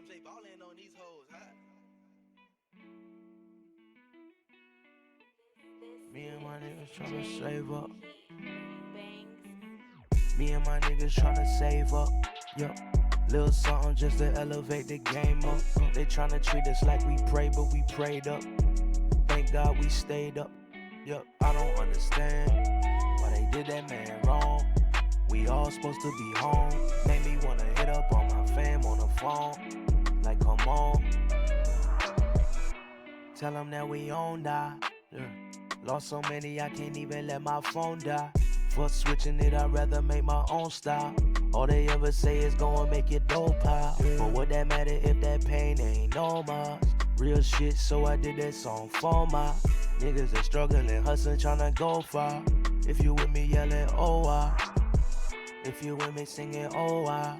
BMJ ballin' on these hoes, huh? Me and my niggas tryna save up. Me and my niggas tryna save up. Yup. Little something just to elevate the game up. They tryna treat us like we pray, but we prayed up. Thank God we stayed up. Yup, I don't understand why they did that man wrong. We all supposed to be home. Made me wanna hit up on my fam on the phone. Like, come on. Tell them that we on die. Yeah. Lost so many, I can't even let my phone die. Fuck switching it, I'd rather make my own style. All they ever say is go and make it dope pile. But what that matter if that pain ain't no more? Real shit, so I did that song for my niggas that struggling, hustling, tryna go far. If you with me yelling, oh if you with me singing, oh I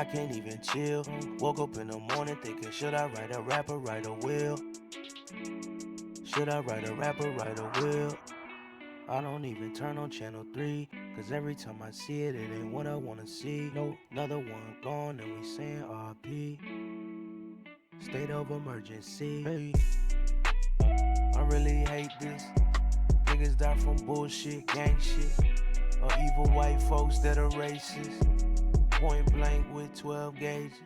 can't even chill. Woke up in the morning thinking, should I write a rap or write a will? Should I write a rap or write a will? I don't even turn on channel 3, cause every time I see it, it ain't what I wanna see. No, another one gone and we saying RP. State of emergency. Hey, I really hate this. Niggas die from bullshit, gang shit. Or evil white folks that are racist. Point blank with 12 gauges.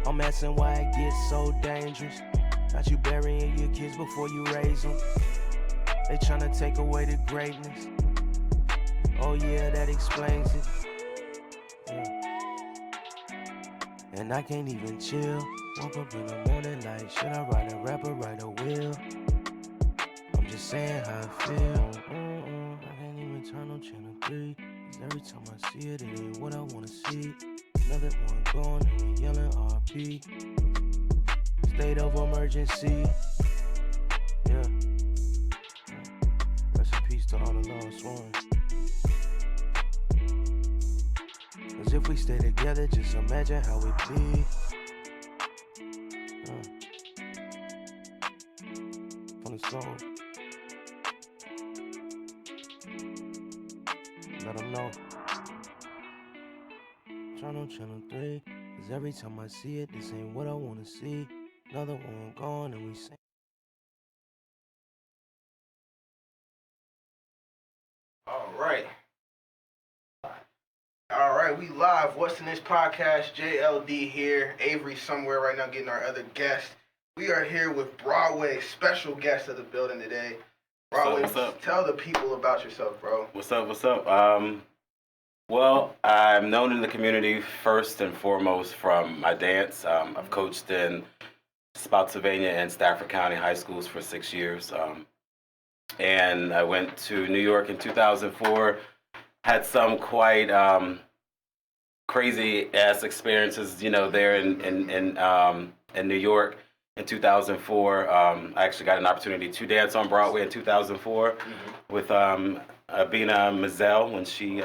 I'm asking why it gets so dangerous. Got you burying your kids before you raise them. They tryna take away the greatness. Oh yeah, that explains it. Yeah. And I can't even chill. Woke up in the morning like, should I write a rap or write a will? I'm just saying how I feel. I can't even turn on channel 3, cause every time I see it, it ain't what I wanna see. Another one gone and we yelling RP. State of emergency. Yeah. Rest in peace to all the lost ones. Cause if we stay together, just imagine how it be. From the soul. Let them know. Turn on channel 3, cause every time I see it, this ain't what I wanna see. Another one gone and we sing. All right, we live. What's in this podcast? J.L.D. here. Avery somewhere right now getting our other guest. We are here with Broadway, special guest of the building today. Broadway, what's up? Tell the people about yourself, bro. What's up? Well, I'm known in the community first and foremost from my dance. I've coached in Spotsylvania and Stafford County high schools for 6 years. And I went to New York in 2004. Had some quite crazy ass experiences, there in New York in 2004. I actually got an opportunity to dance on Broadway in 2004 with Abina Mazel when she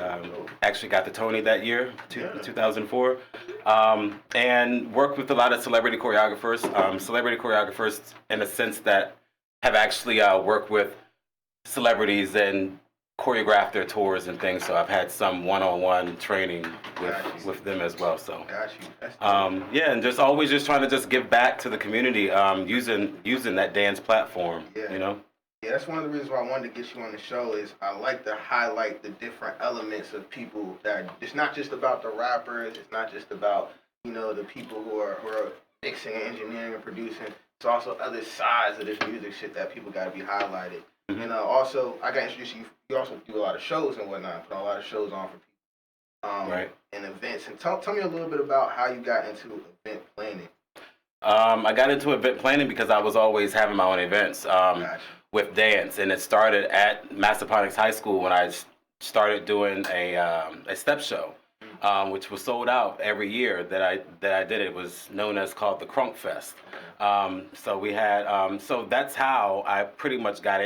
actually got the Tony that year, 2004, and worked with a lot of celebrity choreographers. Celebrity choreographers in a sense that have actually worked with celebrities and choreographed their tours and things, so I've had some one-on-one training with them as well. So, yeah, and just always just trying to just give back to the community, using that dance platform, Yeah, that's one of the reasons why I wanted to get you on the show is I like to highlight the different elements of people that it's not just about the rappers, it's not just about, the people who are mixing and engineering and producing. It's also other sides of this music shit that people got to be highlighted. Also, I got introduced to you. You also do a lot of shows and whatnot. Put a lot of shows on for people, right, and events. And tell me a little bit about how you got into event planning. I got into event planning because I was always having my own events with dance, and it started at Massaponax High School when I started doing a step show, which was sold out every year that I did. It was called the Crunk Fest. So we had so that's how I pretty much got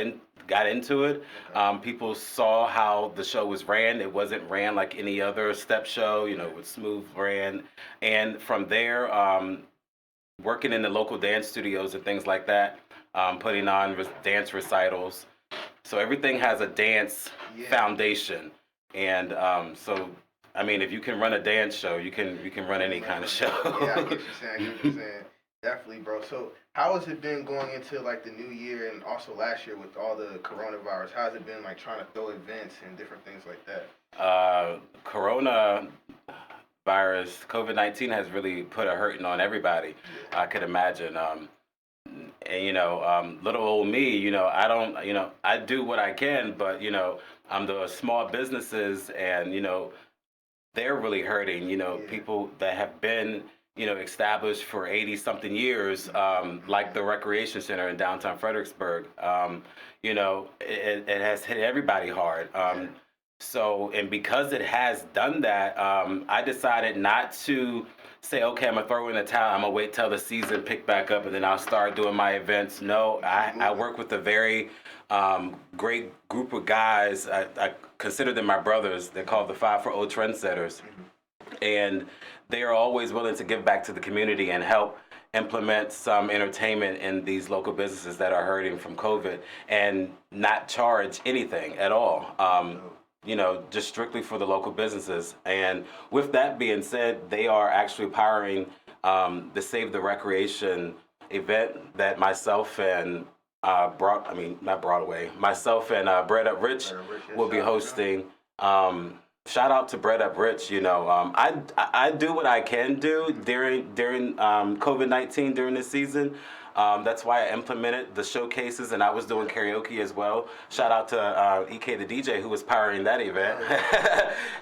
into it. People saw how the show was ran. It wasn't ran like any other step show, with smooth ran. And from there, working in the local dance studios and things like that, putting on dance recitals. So everything has a dance foundation. And so I mean, if you can run a dance show, you can run any kind of show. Yeah, I get what you're saying. I get what you're saying. Definitely, bro. So, how has it been going into like the new year and also last year with all the coronavirus? How has it been like trying to throw events and different things like that? Coronavirus, COVID-19 has really put a hurting on everybody. Yeah. I could imagine. And little old me, I don't, I do what I can, but I'm the small businesses, and they're really hurting. People that have been established for 80 something years, like the recreation center in downtown Fredericksburg. It has hit everybody hard. So, and because it has done that, I decided not to say, okay, I'm gonna throw in the towel. I'm gonna wait till the season pick back up, and then I'll start doing my events. No, I work with a very great group of guys. I consider them my brothers. They're called the 5-for-0 Trendsetters, and they are always willing to give back to the community and help implement some entertainment in these local businesses that are hurting from COVID, and not charge anything at all. Just strictly for the local businesses. And with that being said, they are actually powering the Save the Recreation event that myself and myself and Bread Up Rich will be hosting. Shout out to Bread Up Rich. I do what I can do during COVID-19 during this season. That's why I implemented the showcases, and I was doing karaoke as well. Shout out to EK the DJ, who was powering that event.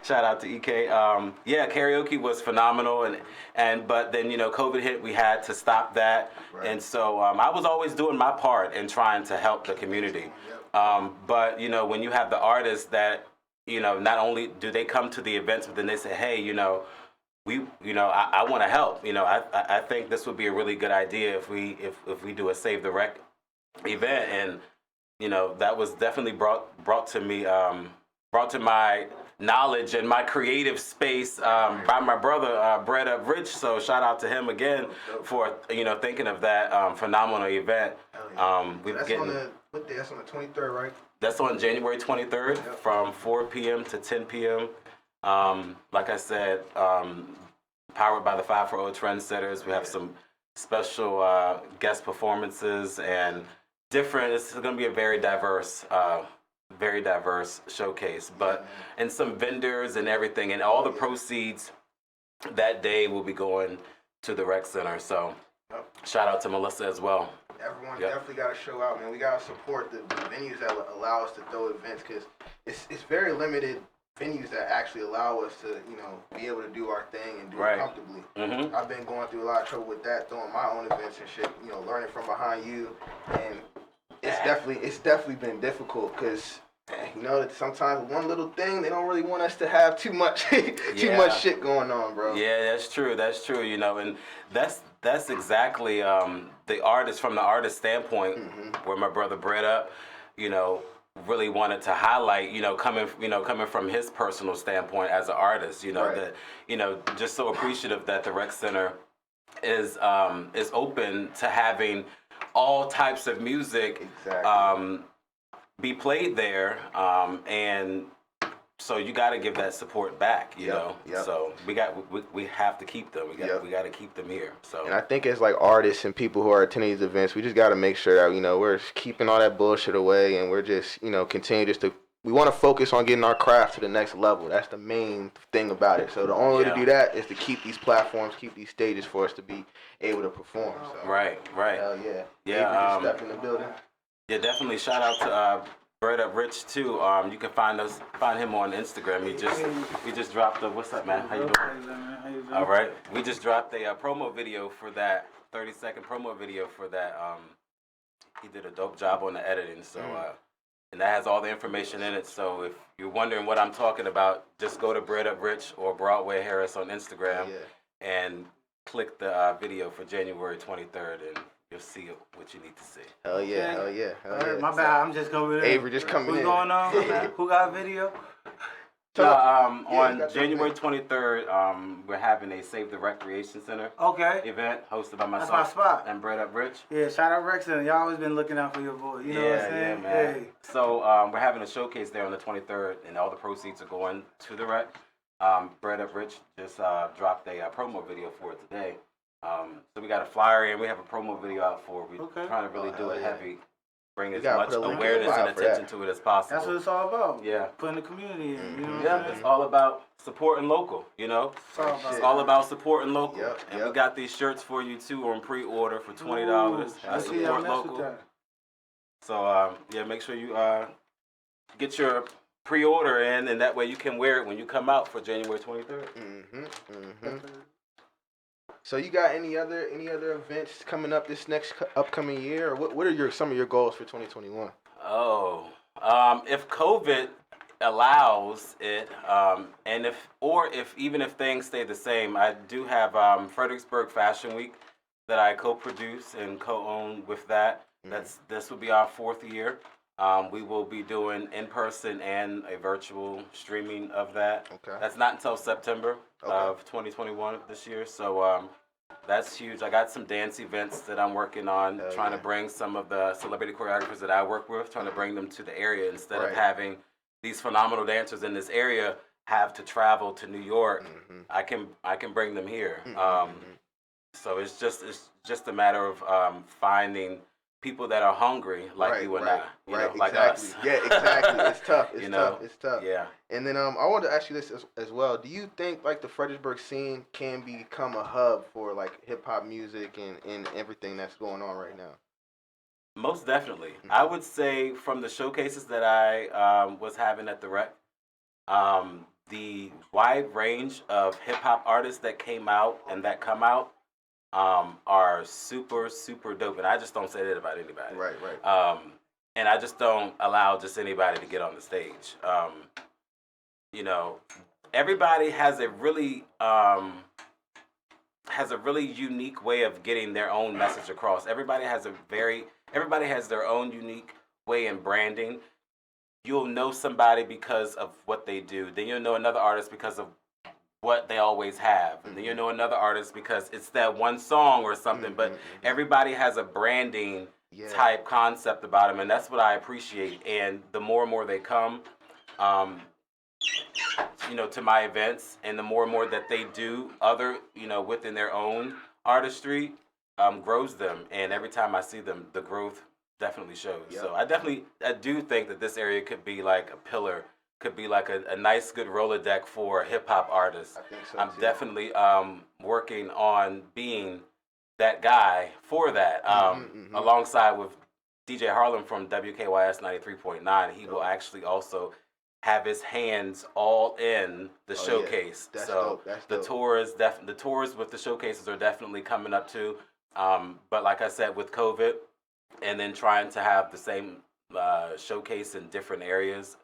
Shout out to EK. Karaoke was phenomenal, but then COVID hit. We had to stop that, right. And so I was always doing my part in trying to help the community. But when you have the artists that not only do they come to the events, but then they say, hey, I want to help. I think this would be a really good idea if we do a Save the Rec event, and that was definitely brought to me, brought to my knowledge and my creative space by my brother Bread Up Rich. So shout out to him again for thinking of that phenomenal event. That's on the 23rd, right? That's on January 23rd from 4 p.m. to 10 p.m. Like I said, powered by the 5-for-0 Trendsetters. We have some special guest performances and different. It's going to be a very diverse showcase, and some vendors and everything. And all the proceeds that day will be going to the rec center. So shout out to Melissa as well. Everyone definitely got to show out, man. We got to support the venues that allow us to throw events, because it's very limited venues that actually allow us to, be able to do our thing and do it comfortably. Mm-hmm. I've been going through a lot of trouble with that, throwing my own events and shit, learning from behind you, and it's definitely been difficult, because sometimes one little thing, they don't really want us to have too much much shit going on, bro. Yeah, that's true, and that's exactly the artist, from the artist standpoint, where my brother Bread Up, really wanted to highlight, coming from his personal standpoint as an artist, that, just so appreciative that the rec center is open to having all types of music be played there, and so you got to give that support back, you know. So we have to keep them. We got to keep them here. So, and I think as like artists and people who are attending these events, we just got to make sure that we're keeping all that bullshit away, and we're just continue just to. We want to focus on getting our craft to the next level. That's the main thing about it. So the only way to do that is to keep these platforms, keep these stages for us to be able to perform. So. Right. Hell yeah. Yeah. Avery, step in the building. Yeah, definitely. Shout out to Bread Up Rich too. You can find him on Instagram. We just dropped the, what's up, man? How you doing? All right. We just dropped a promo video for that, 30-second promo video for that. He did a dope job on the editing. So and that has all the information in it. So if you're wondering what I'm talking about, just go to Bread Up Rich or Broadway Harris on Instagram and click the video for January 23rd, and you'll see what you need to see. Hell yeah. My bad, I'm just coming in. Avery just coming in. What's going on? Who got a video? On January 23rd, we're having a Save the Recreation Center event hosted by myself. That's my spot. And Bread Up Rich. Yeah, shout out Rex Center. Y'all always been looking out for your boy. You know what I'm saying? Yeah, man. Hey. So we're having a showcase there on the 23rd, and all the proceeds are going to the rec. Bread Up Rich just dropped a promo video for it today. So we got a flyer and we have a promo video out for it. We're trying to really do it heavy, bring as much awareness and attention to it as possible. That's what it's all about. Yeah. Putting the community in. You know what Yeah, I'm saying? it's all about supporting local, you know? It's all about supporting local. And we got these shirts for you too on pre-order for $20. I see, I support mess with local. that. So yeah, make sure you get your pre-order in, and that way you can wear it when you come out for January 23rd. So you got any other events coming up this next upcoming year? Or what are some of your goals for 2021? Oh, if COVID allows it, and if things stay the same, I do have Fredericksburg Fashion Week that I co-produce and co-own with that. This will be our 4th year. We will be doing in-person and a virtual streaming of that. Okay. That's not until September of 2021 this year. So that's huge. I got some dance events that I'm working on, trying to bring some of the celebrity choreographers that I work with, trying to bring them to the area instead of having these phenomenal dancers in this area have to travel to New York. I can bring them here. So it's just a matter of finding people that are hungry like you and I, you know, like us. Yeah, exactly. It's tough. It's tough. Yeah. And then I wanted to ask you this as well. Do you think like the Fredericksburg scene can become a hub for like hip hop music and everything that's going on right now? Most definitely. I would say from the showcases that I was having at the Rec, the wide range of hip hop artists that came out and that come out are super, super dope. And I just don't say that about anybody. Right. And I just don't allow just anybody to get on the stage. You know, everybody has a really unique way of getting their own message across. Everybody has their own unique way in branding. You'll know somebody because of what they do. Then you'll know another artist because of what they always have. And then you know another artist because it's that one song or something, but everybody has a branding type concept about them, and that's what I appreciate. And the more and more they come, you know, to my events, and the more and more that they do other, you know, within their own artistry, grows them. And every time I see them, the growth definitely shows. So I do think that this area could be like a pillar, could be like a nice, good Rolodeck for hip hop artists. I think so, I'm definitely working on being that guy for that, alongside with DJ Harlem from WKYS 93.9. He will actually also have his hands all in the showcase. That's so dope. The tours with the showcases are definitely coming up too. But like I said, with COVID, and then trying to have the same showcase in different areas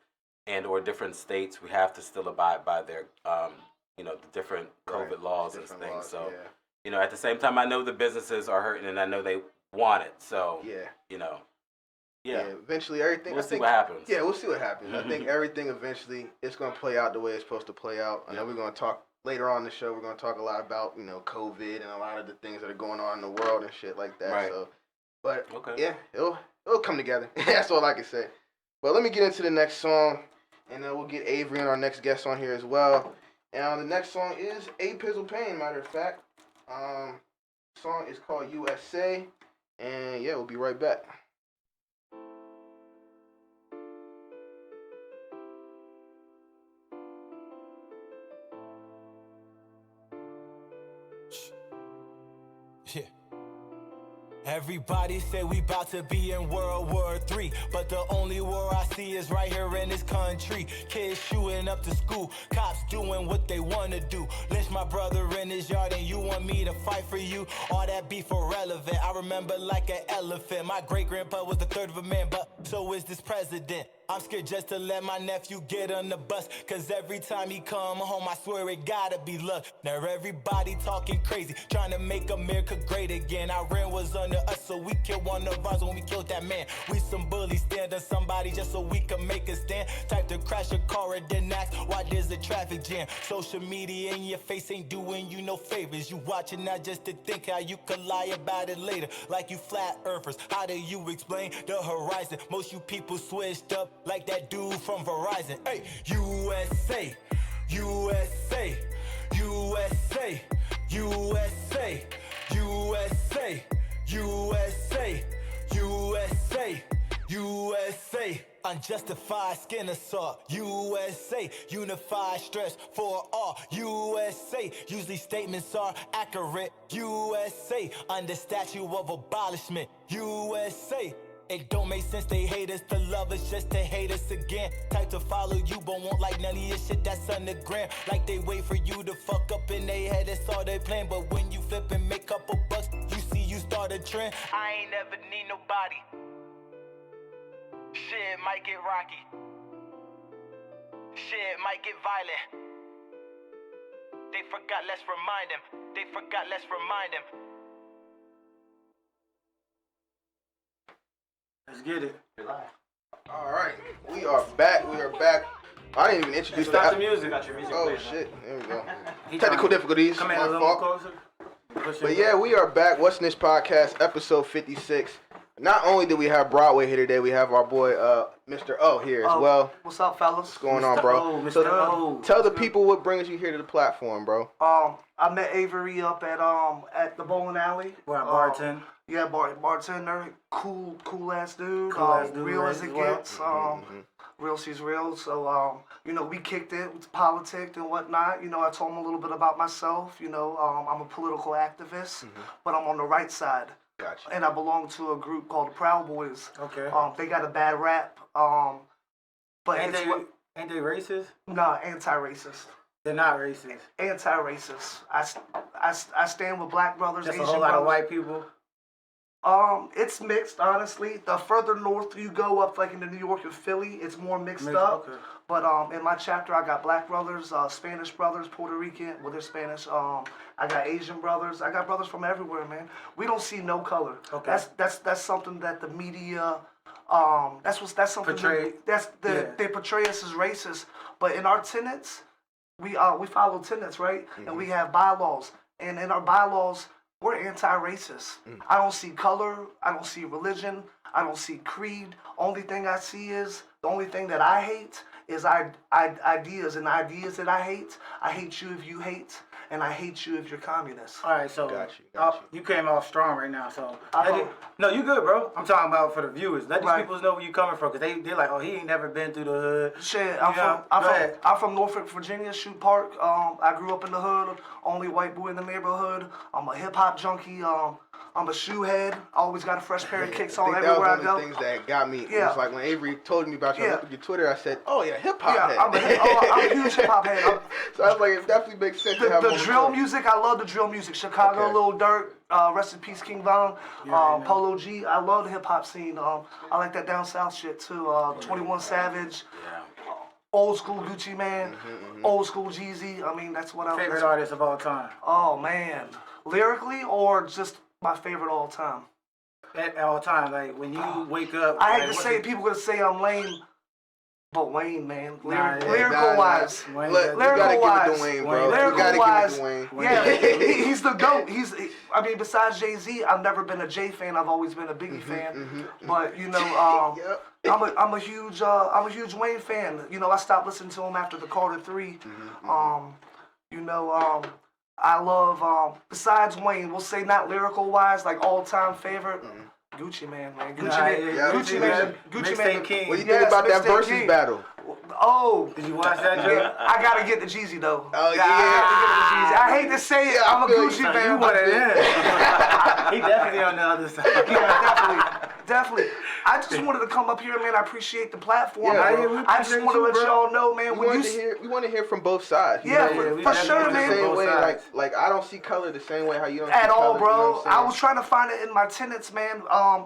and or different states, we have to still abide by their, you know, the different COVID laws and things. So, you know, at the same time, I know the businesses are hurting, and I know they want it. So, you know, eventually everything. We'll see what happens. Yeah, we'll see what happens. I think everything eventually it's going to play out the way it's supposed to play out. I know we're going to talk later on in the show. We're going to talk a lot about, you know, COVID and a lot of the things that are going on in the world and shit like that. So, but yeah, it'll come together. That's all I can say. But let me get into the next song, and then we'll get Avery and our next guest on here as well. And the next song is A Pizzle Pain, matter of fact. Song is called USA, and yeah, we'll be right back. Yeah. Everybody say we about to be in World War III, but the only war I see is right here in this country. Kids shooting up to school, cops doing what they want to do. Lynch my brother in his yard and you want me to fight for you? All that beef irrelevant, I remember like an elephant. My great-grandpa was the third of a man, but so is this president. I'm scared just to let my nephew get on the bus, cause every time he come home, I swear it gotta be luck. Now everybody talking crazy, trying to make America great again. Iran was under us, so we killed one of ours when we killed that man. We some bullies, stand on somebody just so we can make a stand. Type to crash a car and then ask why there's a traffic jam. Social media in your face ain't doing you no favors. You watching that just to think how you could lie about it later. Like you flat earthers, how do you explain the horizon? Most you people switched up like that dude from Verizon. Hey, USA, USA, USA, USA, USA, USA, USA, USA. Unjustified skin assault, USA, unified stress for all, USA, usually statements are accurate, USA, under statute of abolishment, USA. It don't make sense, they hate us, to love us just to hate us again. Type to follow you, but won't like none of your shit that's underground. Like they wait for you to fuck up in they head, that's all they plan. But when you flip and make couple bucks, you see you start a trend. I ain't never need nobody. Shit might get rocky. Shit might get violent. They forgot, let's remind them. They forgot, let's remind them. Let's get it. All right, we are back. I didn't even introduce Stop that. the music. Got your music Oh playing, shit! There we go. He Technical trying- difficulties. Come in My a little more fault. closer. Push But it. yeah, we are back. What's in this podcast? Episode 56. Not only do we have Broadway here today, we have our boy Mr. O here as well. What's up, fellas? What's going on, bro? Oh, Mr. So, O. tell the people what brings you here to the platform, bro. I met Avery up at the bowling alley. Where I bartend. Yeah, bartender, cool ass dude. Cool ass dude, real right, as it as well. gets. Real she's real. So we kicked it with politics and whatnot. I told him a little bit about myself. I'm a political activist, but I'm on the right side. Gotcha. And I belong to a group called the Proudboys. Okay. They got a bad rap. But Ain't it's they racist? anti-racist. They're not racist. Anti-racist. I stand with black brothers, Just a Asian whole lot brothers. of white people. It's mixed, honestly. The further north you go, up like into New York and Philly, it's more mixed up. Okay. But in my chapter, I got black brothers, Spanish brothers, Puerto Rican, well, they're Spanish. I got Asian brothers. I got brothers from everywhere, man. We don't see no color. Okay. That's something that the media. That's something Portray. they portray us as racist. But in our tenets, we follow tenets, right? And we have bylaws. And in our bylaws, we're anti-racist. I don't see color. I don't see religion. I don't see creed. Only thing I see is, the only thing that I hate is ideas. And the ideas that I hate you if you hate, and I hate you if you're communist. All right, so Got you. you came off strong right now. So Uh-oh. no, you good, bro. I'm talking about for the viewers. Let these Right. people know where you coming from, cause they're like, oh, he ain't never been through the hood. Shit, Go ahead. I'm from Norfolk, Virginia, Shoot Park. I grew up in the hood, only white boy in the neighborhood. I'm a hip hop junkie. I'm a shoe head. I always got a fresh pair of kicks I on think that everywhere I was go. one of the things that got me. It Yeah. was like when Avery told me about you, I Yeah. looked at your Twitter, I said, oh yeah, hip hop head. Yeah, I'm a huge hip hop head. So I was like, it definitely makes sense to have The him on drill show. music, I love the drill music. Chicago, Okay. Lil Durk, rest in peace, King Von, Polo G. I love the hip hop scene. I like that down south shit too. 21 Savage, old school Gucci Man, old school Jeezy. I mean, that's what I Favorite artist of all time. Oh man, lyrically or just my favorite all time? At all time, like when you wake up. I hate like, to what say the- people gonna say I'm lame, but Wayne, man, Nah, yeah. lyrical wise. Wayne, Look, you Lyrical gotta give it wise. to Wayne, Wayne. bro. You Lyrical gotta wise, give it to Wayne. yeah, he's the GOAT. I mean, besides Jay-Z, I've never been a Jay fan. I've always been a Biggie fan. But Yep. I'm a huge Wayne fan. I stopped listening to him after the Carter 3. I love besides Wayne, we'll say not lyrical wise, like all time favorite. Gucci Man. Gucci Nah, Man. yeah, Gucci Man. Mixtape King. What do you Yes, think about that Mixtape versus King. battle? Oh. Did you watch that, Joe? I gotta get the Jeezy though. Oh, I yeah. gotta get the Jeezy. I hate to say it, Yeah, I I'm a feel you. Gucci You fan. One of them. He definitely on the other side. Yeah, definitely. I just wanted to come up here, man. I appreciate the platform. Yeah, bro. we I just appreciate want to you, let bro. y'all know, man. We When you want to hear from both sides. you Yeah, know? we for definitely sure, The man. same both way, sides. like I don't see color the same way how you don't at see all, color, bro. You know what I'm I saying? was trying to find it in my tenets, man.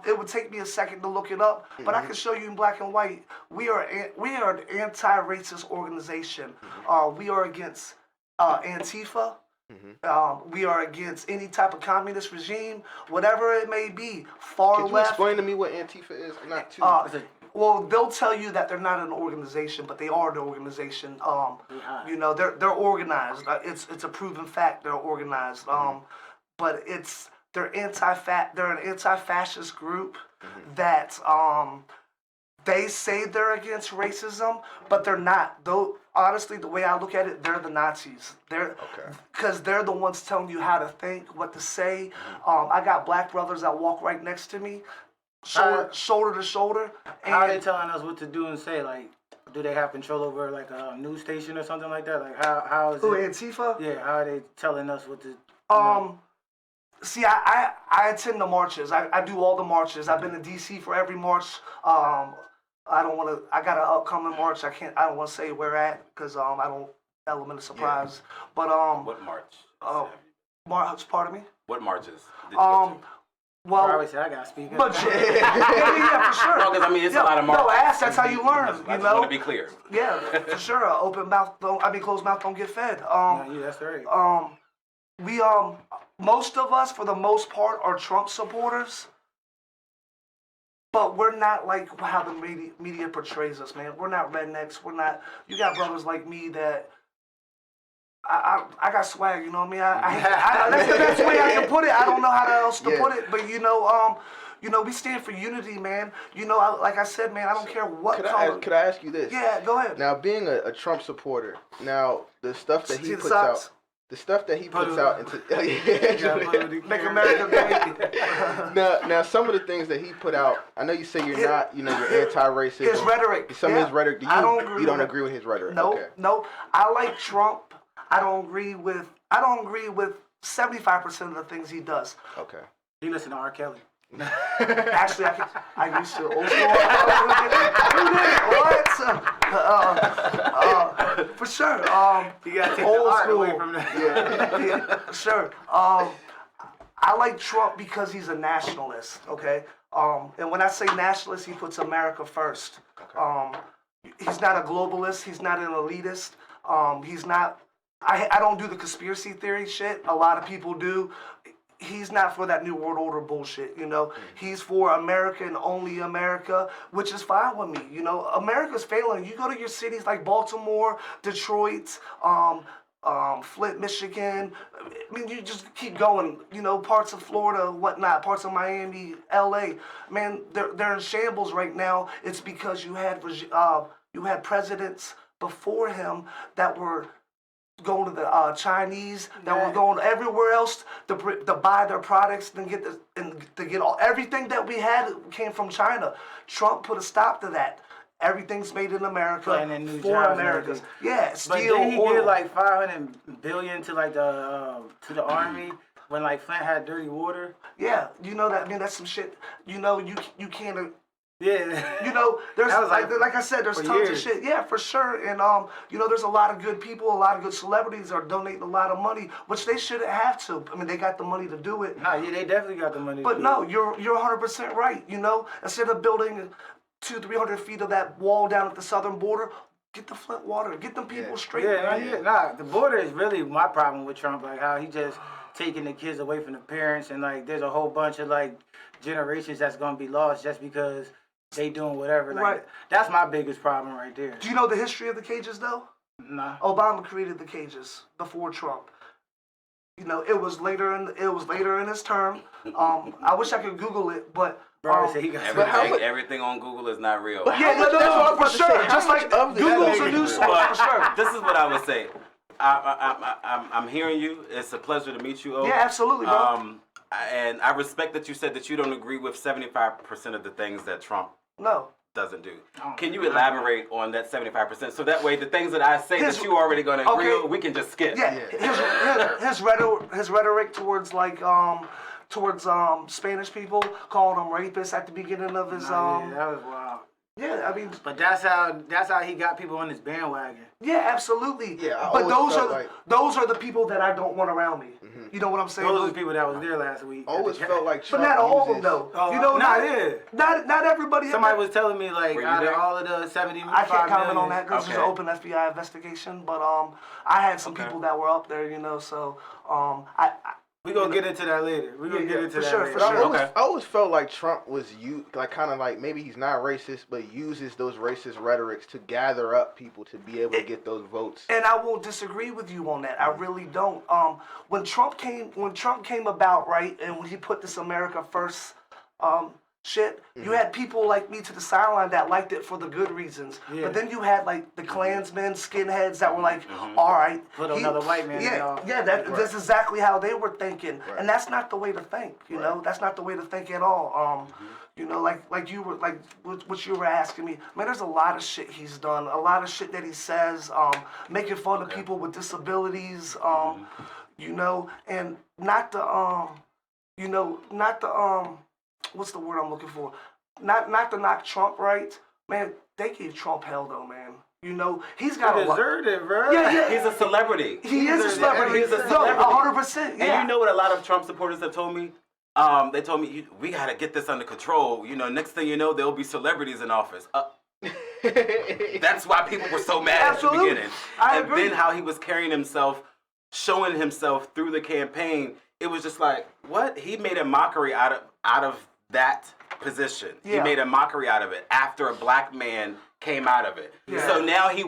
It would take me a second to look it up, but I can show you in black and white. We are an anti-racist organization. We are against Antifa. We are against any type of communist regime, whatever it may be. Far Could you left. explain to me what Antifa is? I'm not too. Well, they'll tell you that they're not an organization, but they are an organization. They're organized. It's a proven fact they're organized. But they're an anti-fascist group that they say they're against racism, but they're not. Though honestly, the way I look at it, they're the Nazis. Because they're the ones telling you how to think, what to say. I got black brothers that walk right next to me, shoulder to shoulder. And How are they telling us what to do and say? Like, do they have control over like a news station or something like that? Like, how is who, it? Antifa? Yeah, how are they telling us what to? See, I attend the marches. I do all the marches. I've been to DC for every march. I don't want to. I got an upcoming march. I don't want to say where at because I don't element of surprise. Yeah. But What march? March. Pardon me. What marches? Did you go to? Well, I always say I gotta speak up. But yeah, for sure. No, because I mean it's a lot of marches. No, that's how you learn. I just want to be clear. Yeah, for sure. Closed mouth don't get fed. Yeah, that's right. We most of us, for the most part, are Trump supporters. But we're not like how the media portrays us, man. We're not rednecks. We're not. You got brothers like me that. I got swag, you know what I mean? That's the best way I can put it. I don't know how else to put it, but we stand for unity, man. Like I said, man, I don't care what color. Could I ask you this? Yeah, go ahead. Now, being a Trump supporter, now the stuff that he puts out. The stuff that he puts out into Make America great. now, some of the things that he put out, I know you say you're not, you're anti-racist. His rhetoric. Some of his rhetoric. You don't agree with his rhetoric. Nope. I like Trump. I don't agree with 75% of the things he does. Okay. You listen to R. Kelly. Actually, I used to. Old school. What? For sure. You gotta take old the art school. away from that. Yeah, sure. I like Trump because he's a nationalist. Okay. And when I say nationalist, he puts America first. Okay. He's not a globalist. He's not an elitist. He's not. I don't do the conspiracy theory shit. A lot of people do. He's not for that New World Order bullshit, He's for America and only America, which is fine with me. America's failing. You go to your cities like Baltimore, Detroit, Flint, Michigan. I mean, you just keep going. Parts of Florida, whatnot, parts of Miami, L.A. Man, they're in shambles right now. It's because you had presidents before him that were going to the Chinese, that were going everywhere else to buy their products and get everything that we had came from China. Trump put a stop to that. Everything's made in America for America. Yeah, steel. But did he give like $500 billion to like to the army when like Flint had dirty water? Yeah, that. I mean, that's some shit. You can't. Yeah. There's like I said, there's tons of shit. Yeah, for sure. And there's a lot of good people, a lot of good celebrities are donating a lot of money, which they shouldn't have to. I mean, they got the money to do it. Nah, yeah, they definitely got the money. But no, you're 100% right. Instead of building 200-300 feet of that wall down at the southern border, get the Flint water, get them people straight. Yeah. The border is really my problem with Trump. Like how he just taking the kids away from the parents, and like there's a whole bunch of like generations that's gonna be lost just because they doing whatever. Like, right. That's my biggest problem right there. Do you know the history of the cages, though? Nah. Obama created the cages before Trump. It was later in his term. I wish I could Google it, but everything on Google is not real. No, for sure. Just like Google's a news source, for sure. This is what I would say. I'm hearing you. It's a pleasure to meet you, O. Yeah, absolutely, bro. And I respect that you said that you don't agree with 75% of the things that Trump doesn't do. Can you elaborate on that 75%? So that way the things that I say that you already going to agree with, we can just skip. Yeah. His rhetoric towards Spanish people, calling them rapists at the beginning of his yeah, that was wild. Yeah, I mean, but that's how he got people on his bandwagon. Yeah, absolutely. Yeah, but those are the people that I don't want around me. Mm-hmm. You know what I'm saying? Those are the people that was there last week. Always felt like Trump. But not all of them though. Not everybody. Somebody was telling me like out of all of the 75 I can't comment million, on that because it's an open FBI investigation. But I had some people that were up there, so we're going to get into that later. We're going to get into that later. For sure. I always felt like Trump was maybe he's not racist, but uses those racist rhetorics to gather up people to be able to get those votes. And I won't disagree with you on that. I really don't. When Trump came about, right, and when he put this America first, shit, you had people like me to the sideline that liked it for the good reasons. Yeah. But then you had like the Klansmen, skinheads that were like, all right. Put another white man in Yeah, there. yeah, that's exactly how they were thinking. Right. And that's not the way to think, you know? That's not the way to think at all. You know, like you were, like what you were asking me, man, there's a lot of shit he's done, a lot of shit that he says, making fun of people with disabilities, you know, and not the, you know, not the, what's the word I'm looking for? Not to knock Trump, right? Man, they gave Trump hell though, man. You know, he's got He a lot. deserved it, bro. Yeah. He's a celebrity. He is a celebrity. He's a No, celebrity. 100%. Yeah. And you know what a lot of Trump supporters have told me? They told me, we got to get this under control. You know, next thing you know, there'll be celebrities in office. That's why people were so mad at the Absolutely. beginning. I And agree. then how he was carrying himself, showing himself through the campaign, it was just like, what? He made a mockery out of that position. He Yeah. made a mockery out of it after a black man came out of it. Yeah. So now he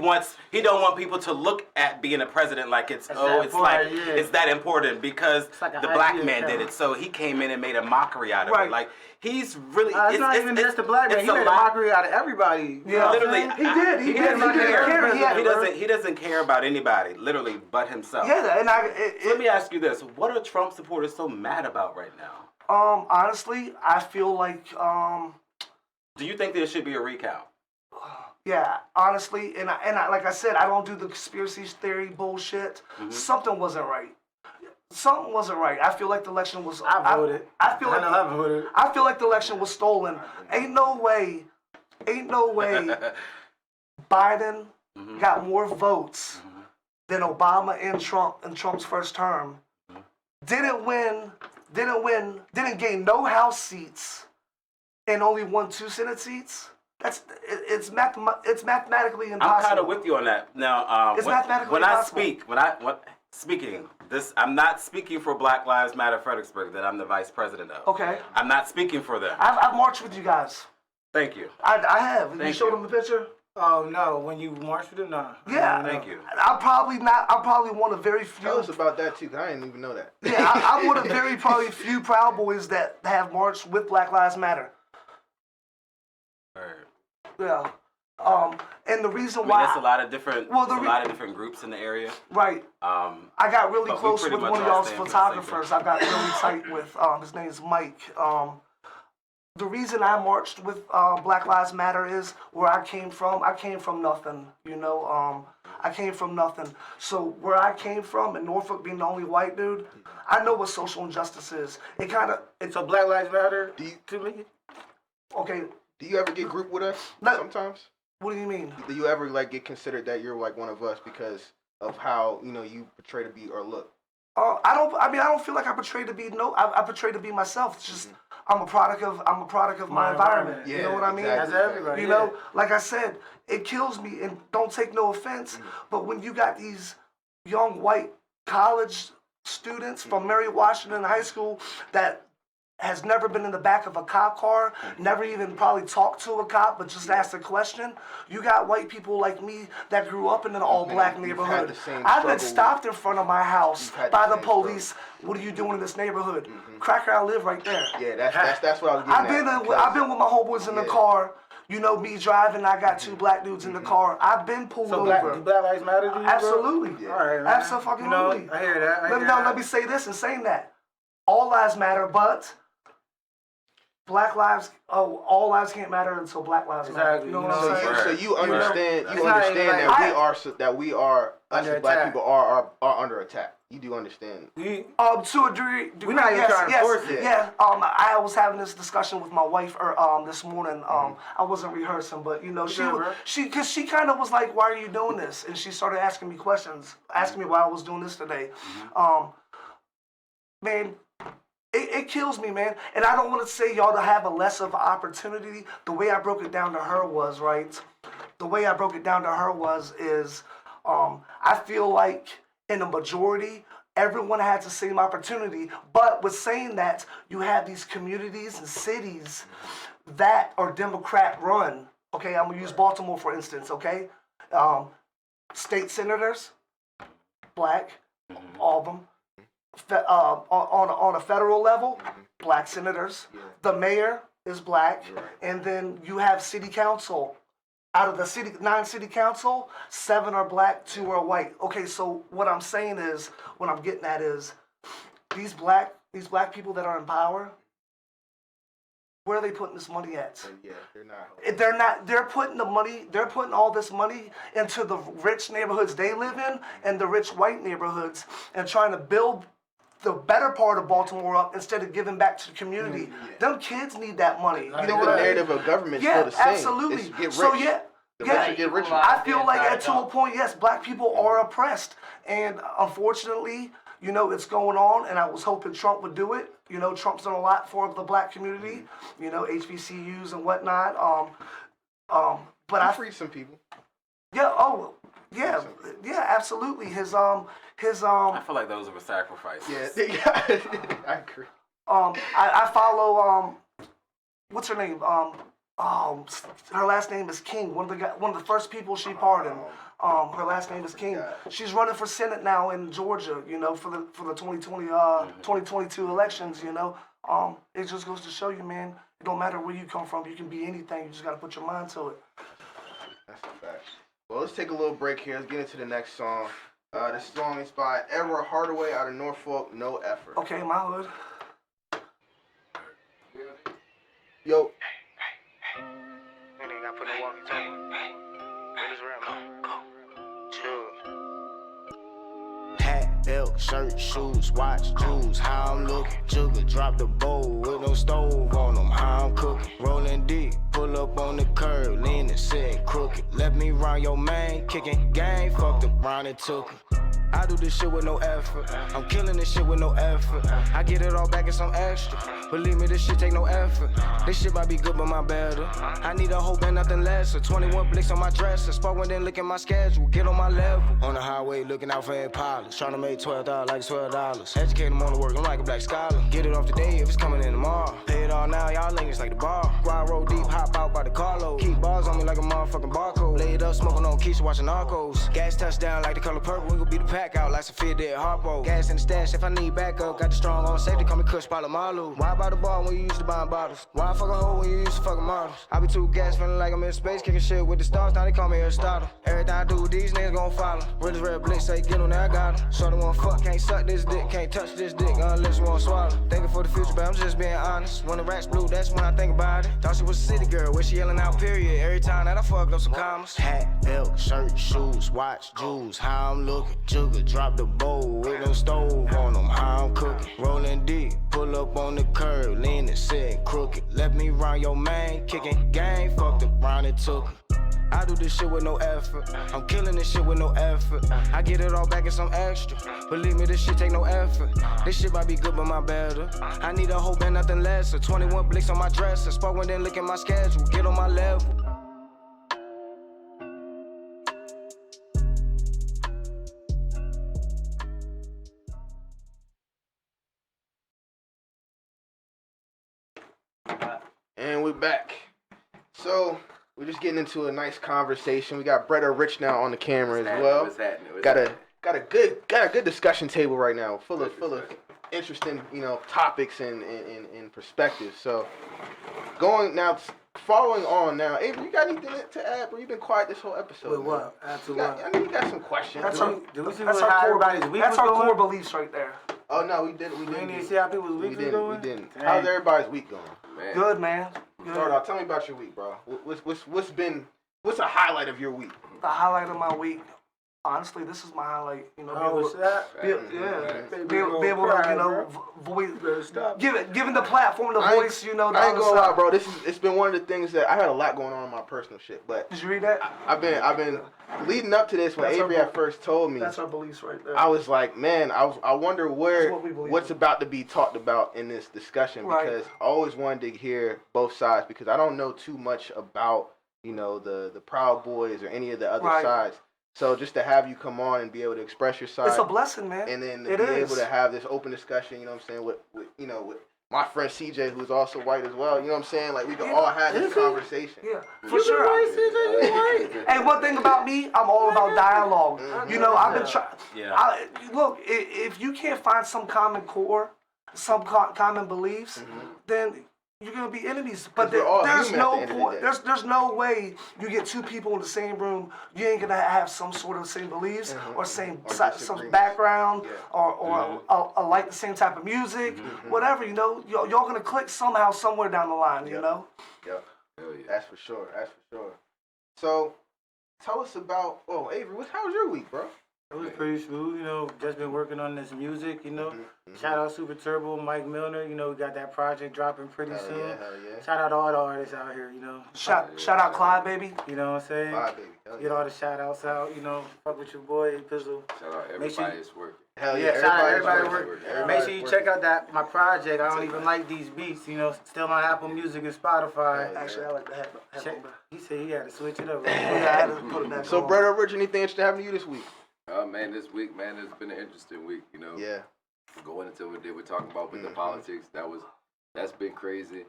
don't want people to look at being a president like it's that it's like important, yeah. it's that important because like an the black idea man did camera. it. So he came in and made a mockery out of Right. it. Like he's really It's not even just the black man. it's He made a lot- mockery out of everybody. You know what I'm Literally, saying? He did. He doesn't did care. care. He doesn't care about anybody, literally, but himself. Yeah, and So let me ask you this: what are Trump supporters so mad about right now? honestly, I feel like, Do you think there should be a recount? yeah, honestly, and I, like I said, I don't do the conspiracy theory bullshit. Something wasn't right. Something wasn't right. I feel like the election was. I voted. I feel like I know I voted. I feel like the election was stolen. Ain't no way Biden got more votes than Obama and Trump in Trump's first term. Didn't didn't gain no House seats and only won 2 Senate seats. It's mathematically impossible. I'm kind of with you on that. Now, It's mathematically when I impossible. speaking this, I'm not speaking for Black Lives Matter Fredericksburg that I'm the vice president of. Okay. I'm not speaking for them. I've marched with you guys. Thank you. I have. You Thank showed you. them the picture? Oh no, when you marched with him, nah. Yeah. Thank you. I'm probably one of very few. Tell us about that too, 'cause I didn't even know that. Yeah, I'm one of probably few Proud Boys that have marched with Black Lives Matter. Yeah. And the reason I mean, why, there's a lot of different, Well, there's a lot of different groups in the area. right? I got really But we close pretty with much one of all y'all's stand for the same photographers. I got really tight with. His name's Mike. The reason I marched with Black Lives Matter is where I came from. I came from nothing, you know. I came from nothing. So where I came from, in Norfolk, being the only white dude, I know what social injustice is. It kind of, So Black Lives Matter Do you, to me? okay. do you ever get grouped with us No. sometimes? What do you mean? Do you ever like get considered that you're like one of us because of how you portray to be or look? I don't feel like I portray to be I portray to be myself. It's just I'm a product of my environment. You know what I mean? exactly. That's everybody. You know, like I said, it kills me, and don't take no offense, but when you got these young white college students from Mary Washington High School that has never been in the back of a cop car, never even probably talked to a cop, but just asked a question. You got white people like me that grew up in an all-black you've had neighborhood. the same I've been struggle. stopped in front of my house You've had by the the same police. What are you doing in this neighborhood? Cracker, I live right there. Yeah, that's what I was getting I've been with my homeboys in the Yeah. car. You know, me driving, I got 2 black dudes in the car. I've been pulled So over. Black Lives Matter to you, bro? Absolutely. All right, man. Absolutely. You know, I hear that. Let me say this and saying that. All lives matter, but all lives can't matter until Black lives matter. Exactly. You know You what know, I'm saying? So you understand It's not even like- that we are us Under as black attack. people are under attack. You do understand. To a degree, We're not even yes, trying to yes, force it. Yeah. I was having this discussion with my wife this morning. I wasn't rehearsing, but because she kind of was like, "Why are you doing this?" And she started asking me questions, asking me why I was doing this today. Man, it kills me, man. And I don't want to say y'all to have a less of an opportunity. The way I broke it down to her was right. The way I broke it down to her is I feel like in the majority, everyone has the same opportunity. But with saying that, you have these communities and cities that are Democrat run. Okay, I'm gonna use Baltimore for instance. Okay, state senators, black, all of them. On a federal level, black senators. The mayor, is black, Right. and then you have city council. Out of the 9 city council, 7 are black, 2 are white. Okay, so what I'm saying is, what I'm getting at is, these black people that are in power, where are they putting this money at? Yeah, they're not. They're putting they're putting all this money into the rich neighborhoods they live in and the rich white neighborhoods and trying to build the better part of Baltimore up instead of giving back to the community. Them kids need that money. You know what the I mean? narrative of government is Yeah, still the same. absolutely. It's get rich. So yeah. The Yeah, rich get richer. I feel like to a point, yes, black people are oppressed. And unfortunately, you know, it's going on, and I was hoping Trump would do it. You know, Trump's done a lot for the black community, you know, HBCUs and whatnot. But He I freed some people. yeah, yeah, absolutely. His I feel like those were sacrifices. Yeah, I agree. I follow what's her name? Her last name is King. One of the first people she pardoned. Her last name is King. She's running for Senate now in Georgia. You know, for the 2022 elections. You know, it just goes to show you, man. It don't matter where you come from. You can be anything. You just gotta put your mind to it. That's a fact. Well, let's take a little break here. Let's get into the next song. This song is by Everett Hardaway out of Norfolk, No Effort. Okay, my hood. Yo. Hat, belt, shirt, shoes, watch, jewels. How I'm looking. Sugar, drop the bowl with no stove on them. How I'm cooking. Rolling deep, pull up on the curb, leaning, sitting crooked. Let me round your man, kicking gang, fucked around and took her. I do this shit with no effort. I'm killing this shit with no effort. I get it all back in some extra. Believe me, this shit take no effort. This shit might be good, but my better. I need a whole band, nothing less. 21 blicks on my dresser. Spark one, then look at my schedule. Get on my level. On the highway, looking out for Impalas. Trying to make $12 like $12. Educate them on the work, I'm like a black scholar. Get it off today if it's coming in tomorrow. Pay it all now, y'all links like the bar. Grind roll deep, hop out by the carload. Keep bars on me like a motherfucking barcode. Lay it up, smoking on Keisha, watching Narcos. Gas touchdown like the color purple. We gon' beat the pack out like some fit dead Harpo. Gas in the stash if I need backup. Got the strong on safety, call me Kush Palamalu. Why buy the bar when you used to buying bottles? Why fuck a hoe when you used to fucking models? I be too gas, feeling like I'm in space, kicking shit with the stars. Now they call me Aristotle. Everything I do, these niggas gon' follow. Real as red blitz, say get on there, I got 'em. Shorty wanna fuck, can't suck this dick, can't touch this dick unless you wanna swallow. Thinking for the future, but I'm just being honest. When the racks blue, that's when I think about it. Thought she was a city girl, where she yelling out period every time that I fucked up some commas. Hat, belt, shirt, shoes, watch, jewels. How I'm looking. Sugar, drop the bowl with no stove on them. How I'm cooking. Rolling deep, pull up on the curb, leaning, sitting crooked. Let me round your man, kicking gang, fucked around and took her. I do this shit with no effort. I'm killing this shit with no effort. I get it all back in some extra. Believe me, this shit take no effort. This shit might be good, but my better. I need a whole band, nothing less. 21 blicks on my dresser. Spark one, then look at my schedule. Get on my level. And we're back. So we're just getting into a nice conversation. We got Bretta Rich now on the camera as well. What's happening? Got a good discussion table right now, full of interesting, you know, topics and perspectives. So following on now, Avery, you got anything to add, bro? You've been quiet this whole episode. With what? Add to what? I know you got some questions. That's bro. our core beliefs right there. Oh no, we didn't. We didn't even see how people's week was going? We didn't. Dang. How's everybody's week going? Man. Good, man. Good. Start off. Tell me about your week, bro. What's a highlight of your week? The highlight of my week. Honestly, this is my highlight. You know, be able to, you know, voice, giving the platform, the voice, you know. I ain't gonna lie, bro. It's been one of the things that I had a lot going on in my personal shit, but did you read that? I've been leading up to this. When That's Avery our- at first told me, That's our beliefs right there. I was like, man, I wonder That's what we believe what's in. about to be talked about in this discussion, Right. because I always wanted to hear both sides, because I don't know too much about, you know, the Proud Boys or any of the other Right. sides. So just to have you come on and be able to express your side, It's a blessing, man. and then It be is. able to have this open discussion, you know what I'm saying, with my friend CJ, who's also white as well, you know what I'm saying? Like, we can all have this conversation. Yeah, for sure. And one thing about me, I'm all about dialogue. You know, I've been trying. Yeah. Look, if you can't find some common core, some common beliefs, then you're gonna be enemies. But we're all there's human at no the end of the point. day. There's no way you get two people in the same room. You ain't gonna have some sort of same beliefs or same Or some disagreements. background Yeah. or like the same type of music, whatever. You know, y'all gonna click somehow somewhere down the line. You know. Yep. Hell yeah. That's for sure. That's for sure. So, tell us about. Oh, Avery, how was your week, bro? It was pretty smooth, you know, just been working on this music, you know. Mm-hmm. Shout out Super Turbo, Mike Milner, you know, we got that project dropping pretty Hell soon. yeah, hell yeah. Shout out to all the artists out here, you know. Shout out Clyde, baby. You know what I'm saying? Bye, baby. Hell Get yeah. all the shout outs out, you know, fuck with your boy, Pizzle. Shout out Make sure everybody that's working. Hell Yeah, shout out everybody everybody's working. Everybody's Make sure you working. check out my project. I don't even like these beats, you know, still on Apple Music and Spotify. Yeah. Actually, I like the Check, headphone. he said he had to switch it up. Yeah, I had to put it back So, on. Brother Rich, anything interesting happened to you this week? Man, this week, man, it's been an interesting week, you know. Yeah. Going into what they were talking about with the politics, that's been crazy.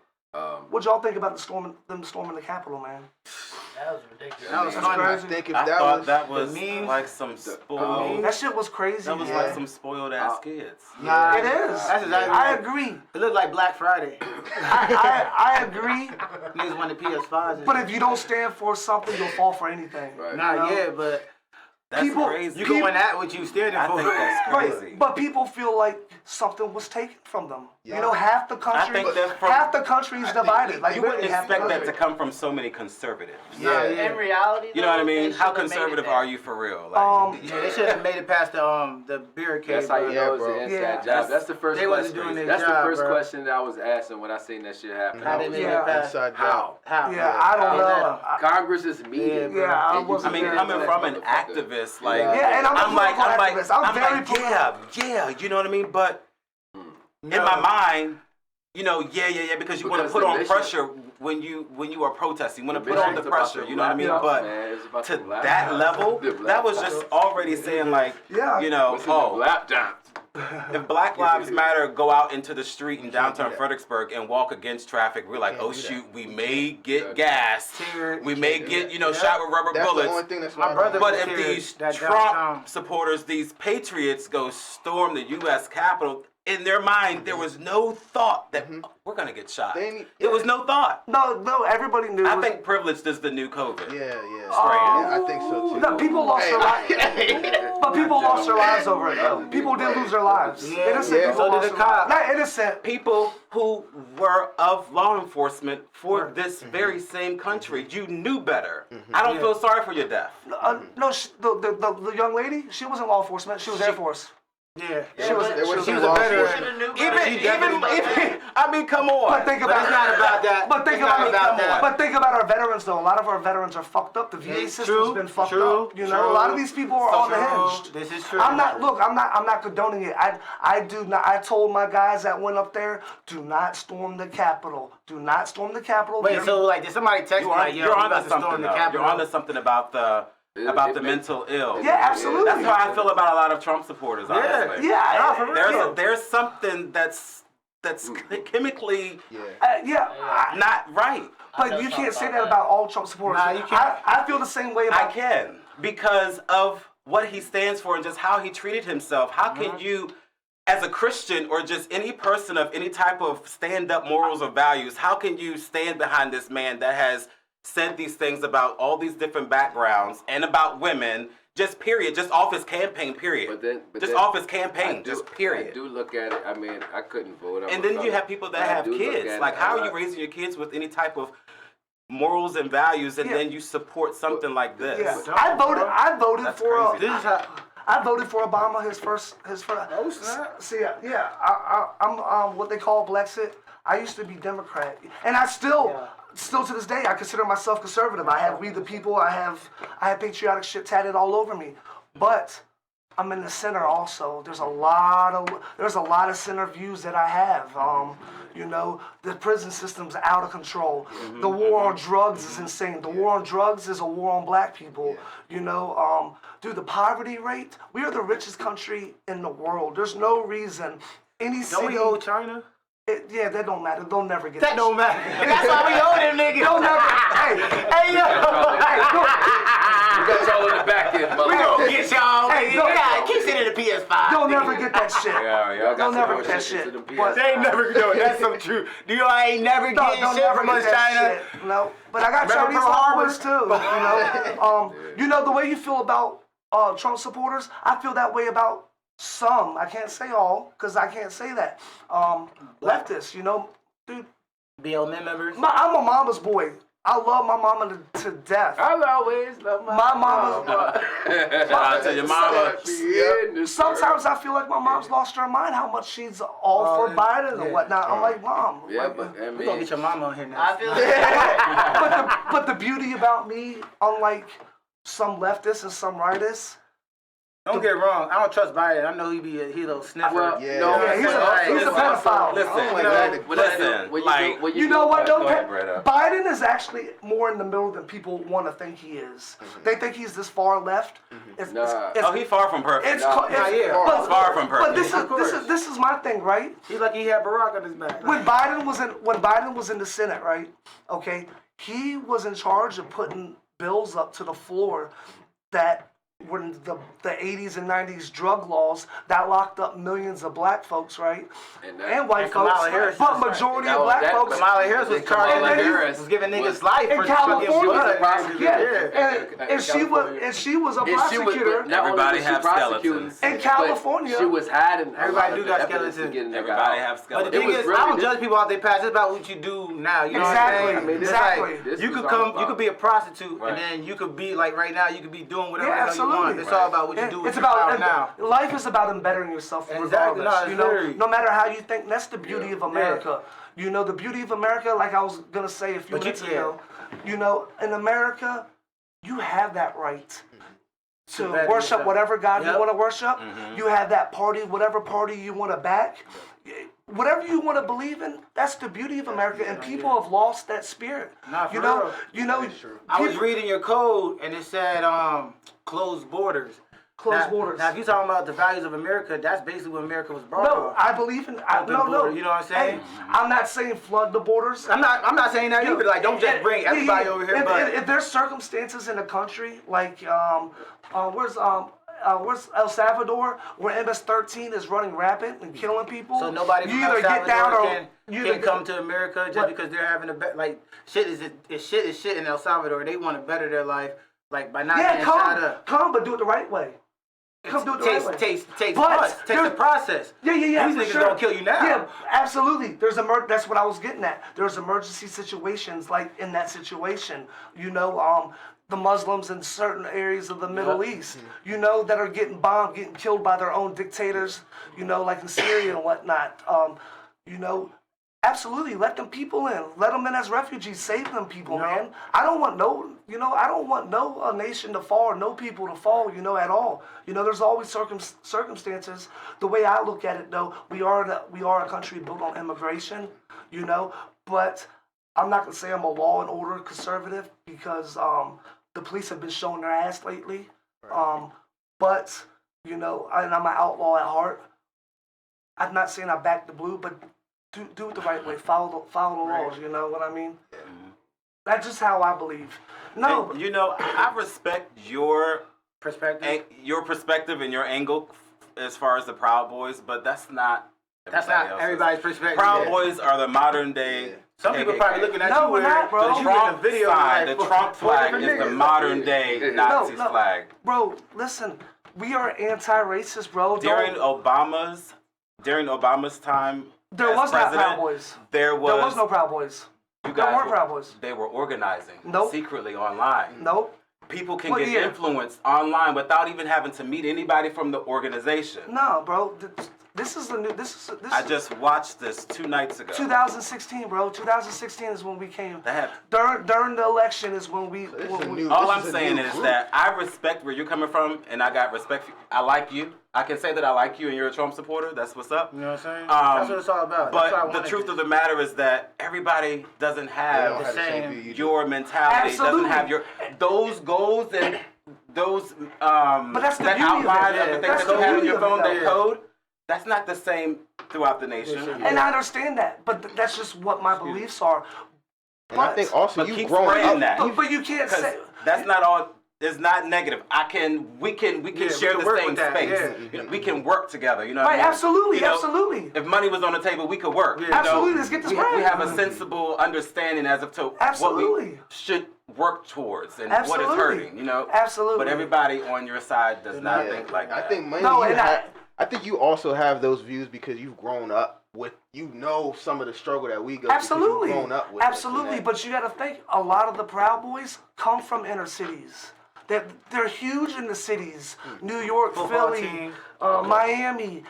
What y'all think about them storming the Capitol, man? That was ridiculous. That was That's funny. crazy. I think if I that thought was that was memes, like some spoiled. That shit was crazy. That was man. like some spoiled ass kids. Nah, It is. That's exactly I right. agree. It looked like Black Friday. I agree. Niggas wanted PS5s. But if you don't stand for something, you'll fall for anything. Right. Nah, you know? yeah, but That's People- crazy. you going at what you standing I for. think that's crazy. But people feel like something was taken from them. Yeah. You know, half the country, think that from- half the country is divided. Like You wouldn't literally half the expect that to country. come from so many conservatives. Yeah. In reality, You know what I though, mean? they How should've made it conservative there. are you for real? Like, Yeah, they should have made it past the barricade. That's how you bro. know it's bro. an inside Yeah. job. That's the first They wasn't question. doing their That's job, the first bro. question that I was asking when I seen that shit happen. How I they was made like, it past? Inside how? job. How? Yeah, I don't How know. that? Congress is meeting. Yeah, bro. Yeah, I And you wasn't I mean, there. coming from an Motherfucker. activist, like, Yeah, and I'm a political I'm activist. I'm very like, political. yeah, you know what I mean? But in my mind, you know, yeah, because you want to Because put the on mission- pressure when you are protesting. You want to The put on the mission's about pressure, to you know what I mean? laptops, But man. It's about to the laptops. that level, The that was just laptops. already saying like, Yeah. you know, Listen to oh, laptops. if Black Lives Matter go out into the street in downtown that. Fredericksburg and walk against traffic, we're like, Can't oh do that. shoot, we may get gassed. Tear- We may get, you know, shot with rubber That's bullets. the only thing that's My brother But was if here, these that Trump downtown. supporters, these patriots go storm the U.S. Capitol, in their mind, there was no thought that we're going to get shot. They ain't- It was no thought. No, everybody knew. I it was- think privileged is the new COVID. Yeah. Oh. Yeah, I think so too. No, people lost their lives. But people lost their lives over it, though. People did lose their lives. Yeah, Innocent yeah. people So did lost the their lives. cop. Not innocent. People who were of law enforcement for this very same country, you knew better. I don't feel sorry for your death. No, the young lady, she wasn't law enforcement. She was Air Force. Yeah. She was. There was She some was a law veteran. enforcement. Even, I mean, come on. But think But about it's not about that. But think It's not about about that. But think about our veterans though. A lot of our veterans are fucked up. The VA It's system's true, been fucked true, up. You know, a lot of these people are on the hinge. This is true. I'm not. Look, I'm not condoning it. I do not. I told my guys that went up there, do not storm the Capitol. Do not storm the Capitol. Wait, so like, did somebody text me like, yo, You're we onto about to storm something. the Though. Capitol? You're onto something about the It mental ill. Yeah, absolutely. That's how I feel about a lot of Trump supporters. Honestly. Yeah, for real. There's something that's chemically not right. But you can't say that about all Trump supporters. Nah, you can't. I feel the same way I about. can, because of what he stands for and just how he treated himself. How can you, as a Christian or just any person of any type of stand-up morals or values, how can you stand behind this man that has said these things about all these different backgrounds and about women, just period, just off his campaign, period. But just then off his campaign, just period. I do look at it. I mean, I couldn't vote. I'm And a then you felon, have people but that I have do look kids. at Like, it how a are you lot. raising your kids with any type of morals and values, and then you support something like this? Yeah, I voted That's for. crazy. This is how. I voted for Obama. His first. Oh, snap. See, yeah, I'm what they call Blexit. I used to be Democrat, and I still to this day, I consider myself conservative. I have We the People. I have patriotic shit tatted all over me, but I'm in the center also. There's a lot of center views that I have. You know, the prison system's out of control. The war on drugs is insane. The war on drugs is a war on black people. You know, dude, the poverty rate. We are the richest country in the world. There's no reason any Don't city. we owe China? Yeah, that don't matter. They'll never get That don't matter. That's why we owe them niggas. They'll never. Hey, yo. You guys all in the back end, We motherfucker. gonna get y'all. Hey, Nigga. no. Yeah, keep sending the PS5. PS5. You'll never get that shit. Yeah, You'll never get that shit. But They ain't never doing that's so true. I ain't never no, getting don't shit never from get us, that China. shit. No, but I got Remember Chinese Pearl Harbor? homeboys too. You know the way you feel about Trump supporters. I feel that way about some. I can't say all because I can't say that. Leftists, dude. BLM members. I'm a mama's boy. I love my mama to death. I'll always love my mama. Shout out to your mama. Sometimes I feel like my mom's lost her mind how much she's all for Biden and whatnot. I'm like, Mom. Yeah, but I We're gonna mean, get your mama on here now. I feel like but the beauty about me, unlike some leftists and some rightists, Don't get it wrong. I don't trust Biden. I know he be a little sniffer. well, Yeah. no, yeah, he's a pedophile. Listen, You know what though? Go ahead, Bretta. Biden is actually more in the middle than people want to think he is. They think he's this far left. It's, Nah. Oh, he's far from perfect. it's Far from But perfect. this is my thing, right? He's lucky he had Barack on his back. When Biden was in the Senate, right? Okay, he was in charge of putting bills up to the floor that when the 80s and 90s drug laws that locked up millions of black folks, right? And white and folks, Kamala Harris but was- majority that of was- black that- folks Kamala Harris was charging And then Harris was giving niggas life in for fucking California. blood. Yeah, and she was a prosecutor. Everybody have skeletons. In California. She was hiding. Everybody do got skeletons. Everybody have But the skeletons. thing was is, really I don't this- judge people off their past. It's about what you do now. You know Exactly. what I'm saying? I mean, It's exactly. like, This you was could all come, about- you could be a prostitute, Right. and then you could be like right now, you could be doing whatever Yeah, the hell you want. absolutely. It's all about what you do with It's your about power now. life is about bettering yourself Exactly. regardless. No, it's very- no matter how you think. That's the beauty of America. The beauty of America, like I was gonna say a few But minutes ago. In America, you have that right to better worship yourself. whatever God you Yep. want to worship. You have that party, whatever party you want to back. Whatever you want to believe in, that's the beauty of America, and people have lost that spirit. Nah, for you know, real. I was reading your code, and it said closed borders. Closed borders. Now, if you're talking about the values of America, that's basically what America was brought No, on. I believe in. Open border, you know what I'm saying? Hey, I'm not saying flood the borders. I'm not saying that either. Like, don't just bring everybody over here. But If there's circumstances in the country, like where's El Salvador, where MS-13 is running rampant and killing people, so nobody you from El either get down Salvador or can come to America just What? because they're having like shit is shit in El Salvador. They want to better their life like by not getting shot up. come, but do it the right way. Come do it the right way. Takes But months. Takes the there's- process. Yeah. These for niggas sure. don't kill you now. Yeah, absolutely. That's what I was getting at. There's emergency situations like in that situation. The Muslims in certain areas of the Middle East, that are getting bombed, getting killed by their own dictators, like in Syria and whatnot. Absolutely, let them people in. Let them in as refugees. Save them people, man. I don't want no nation to fall or no people to fall, at all. There's always circumstances. The way I look at it, though, we are a country built on immigration, but I'm not gonna say I'm a law and order conservative because the police have been showing their ass lately. But and I'm an outlaw at heart. I'm not saying I back the blue, but do it the right way. Follow the laws. You know what I mean? Yeah. That's just how I believe. No, And, I respect your Perspective. your perspective and your angle as far as the Proud Boys, but that's not. Everybody's perspective. Proud Boys are the modern day. Some people KKK. probably looking at No, you we're weird, not, bro. but The you in Trump the video sign, like the Trump four flag different is the niggas. modern day Nazi flag. Bro, listen, we are anti-racist, bro. During Obama's time, There as was not president, Proud Boys. There was no Proud Boys. You There guys weren't Proud Boys. They were organizing Nope. secretly online. Nope. People can What get year? influenced online without even having to meet anybody from the organization. No, bro. This is the new. I just watched this 2 nights ago. 2016, bro. 2016 is when we came. That During the election is when we. All I'm saying is that I respect where you're coming from, and I got respect for you. I like you. I can say that I like you, and you're a Trump supporter. That's what's up. You know what I'm saying? That's what it's all about. That's what I But the wanted truth to- of the matter is that everybody doesn't have the same. your mentality. Absolutely. Doesn't have those goals and those But that's the that beauty of outline it. of the things That's that you the have in beauty your of it, phone, that though. code. That's not the same throughout the nation. And I understand that, but that's just what my beliefs are. And I think also But you've keep grown spreading up. that. But you can't Because say. that's not all. is not negative. We can Yeah, share we can the work same with that, space. yeah. You know, we can work together. You know what Right, I mean? absolutely, You know, absolutely. If money was on the table, we could work. Yeah. You know? Absolutely, let's get this we right. have a sensible understanding as of to what we Absolutely. should work towards and Absolutely. what is hurting. You know? Absolutely. But everybody on your side does not Yeah, think like I that. think mainly No, you and have, I think you also have those views because you've grown up with, you know, some of the struggle that we go through. Absolutely. You've grown up with us and Absolutely. that. But you got to think, a lot of the Proud Boys come from inner cities. They're huge in the cities. New York, Football Philly, team. Miami.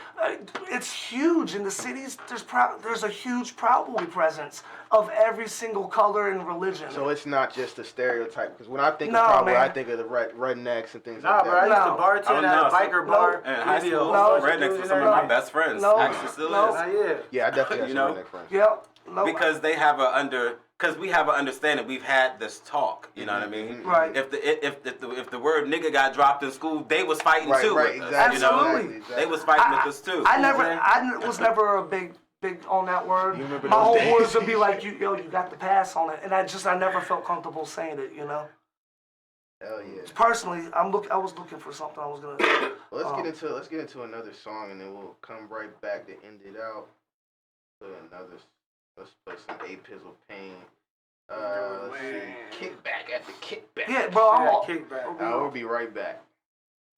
It's huge in the cities. There's a huge Proud Boy presence of every single color and religion. So it's not just a stereotype, because when I think No, of Proudboy, man. I think of the rednecks and things Nah, like bro, I that. used to No. bartend Oh, at no, a biker bar. In high Video. school, No. rednecks were some of my best friends. No. Actually, still No. is. Yeah. Yeah, I definitely have You some know? redneck friends. Yep. No. Because they have because we have an understanding. We've had this talk. You know what I mean? Right. If the word nigga got dropped in school, they was fighting Right, too right, with us. exactly. You know? Absolutely. Exactly. They was fighting with us too. I was never a big on that word. You remember My those homeboys days? would be like, you got the pass on it, and I never felt comfortable saying it. You know. Hell yeah. Personally, I was looking for something I was gonna. Well, let's get into another song, and then we'll come right back to end it out. Let's play some A-Pizzle Pain. Let's see. Kickback at the kickback. Yeah, bro. Kickback. We'll be right back.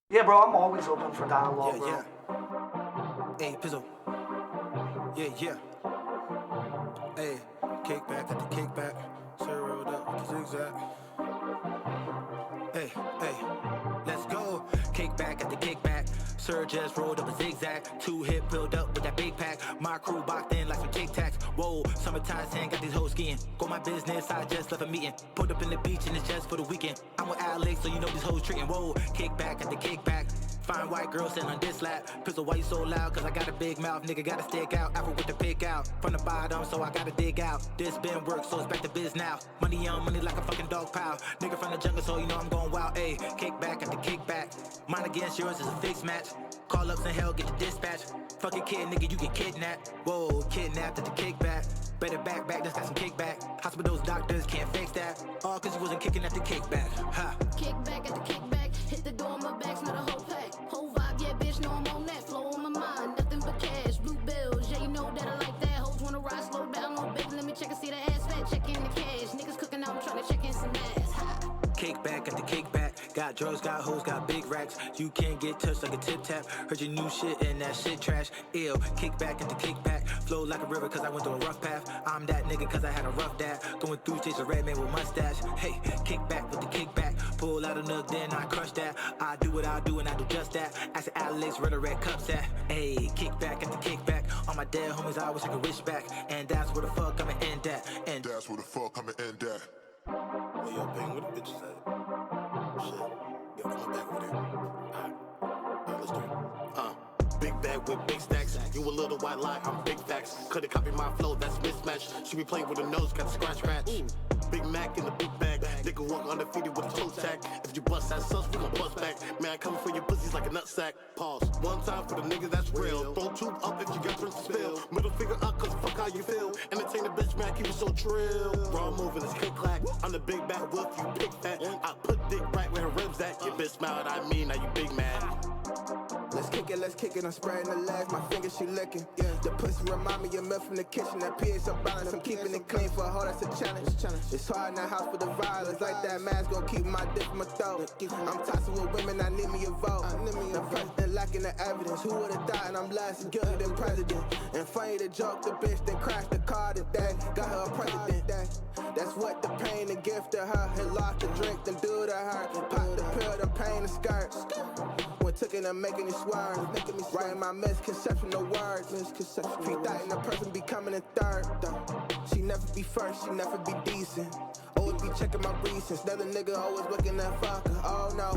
Yeah, bro. I'm always open for dialogue, bro. Hey, Pizzle. Yeah. Hey, kickback at the kickback. Sir rolled up with the zigzag. Hey, let's go. Kickback at the kickback. Sir just rolled up a zigzag. 2 hit filled up with that big pack. My crew boxed in like some Tic Tacs. Whoa, summertime sand got these hoes skiing. Go my business, I just left a meeting. Pulled up in the beach and it's just for the weekend. I'm with Alex, so you know these hoes treating. Whoa, kickback at the kickback. Fine white girl sitting on this lap. Pistol, why you so loud? Cause I got a big mouth. Nigga gotta stick out. Afro with the pick out. From the bottom, so I gotta dig out. This been work, so it's back to biz now. Money on money like a fucking dog pile. Nigga from the jungle, so you know I'm going wild. Ayy, kickback at the kickback. Mine against yours is a fixed match. Call ups in hell, get the dispatch. Fucking kid, nigga, you get kidnapped. Whoa, kidnapped at the kickback. Better back, just got some kickback. Hospitals, doctors can't fix that. All cause you wasn't kicking at the kickback. Ha. Kickback at the kickback. Hit the door, my back's not a whole pack. Whole vibe, yeah, bitch, know I'm on that. Flow on my mind, nothing but cash. Blue bills, yeah, you know that I like that. Hoes wanna ride slow down on big. Let me check and see the ass fat. Check in the cash. Niggas cooking out, I'm trying to check in some ass. Ha. Kickback at the kickback. Got drugs, got hoes, got big racks. You can't get touched like a tip tap. Heard your new shit and that shit trash. Ew, kickback at the kickback. Flow like a river cause I went through a rough path. I'm that nigga cause I had a rough dad. Going through stages of red man with mustache. Hey, kickback with the kickback. Pull out a nook, then I crush that. I do what I do and I do just that. Ask Alex where the red cups at. Hey, kickback at the kickback. All my dead homies, I wish I could wish back. And that's where the fuck I'ma end at. And that's where the fuck I'ma end at. Hey, yo, Bang, what the bitches at? Shit. Yo, come back over there. Alright, let's do it. Big bag with big stacks. You a little white lie, I'm big facts. Could've copied my flow, that's mismatch. She be playing with her nose, got a scratch patch. Big Mac in the big bag. Nigga walk undefeated with a toe tag. If you bust that sauce, we gon' bust back. Man, I coming for your pussies like a nutsack. Pause. One time for the niggas that's real. Throw tube up if you got drinks to spill. Middle finger up, cause fuck how you feel. Entertain the bitch, man, keep it so trill. Raw moving, it's click clack. I'm the big bad wolf, you big fat. I put dick right where her ribs at. Your bitch smiled, I mean, now you big mad. Let's kick it, I'm spraying the legs, my fingers she licking. Yeah. The pussy remind me of milk from the kitchen, that pH unbalanced, I'm keeping it clean for a hoe, that's a challenge. It's hard in that house for the violence, like that mask gon' keep my dick from my throat. I'm tossing with women, I need me a vote. The president lacking the evidence, who would've thought, and I'm less guilty than president. And funny to joke, the bitch that crashed the car today, got her a president. That's what the pain and gift to her, had lost the drink, then do to her. Pop the pill, the pain and skirt. When took it, I'm making it swerve. Writing my misconceptional words. Treat that in a person becoming a third. She never be first, she never be decent. Always be checking my recents. Another nigga always looking at fucker. Oh no.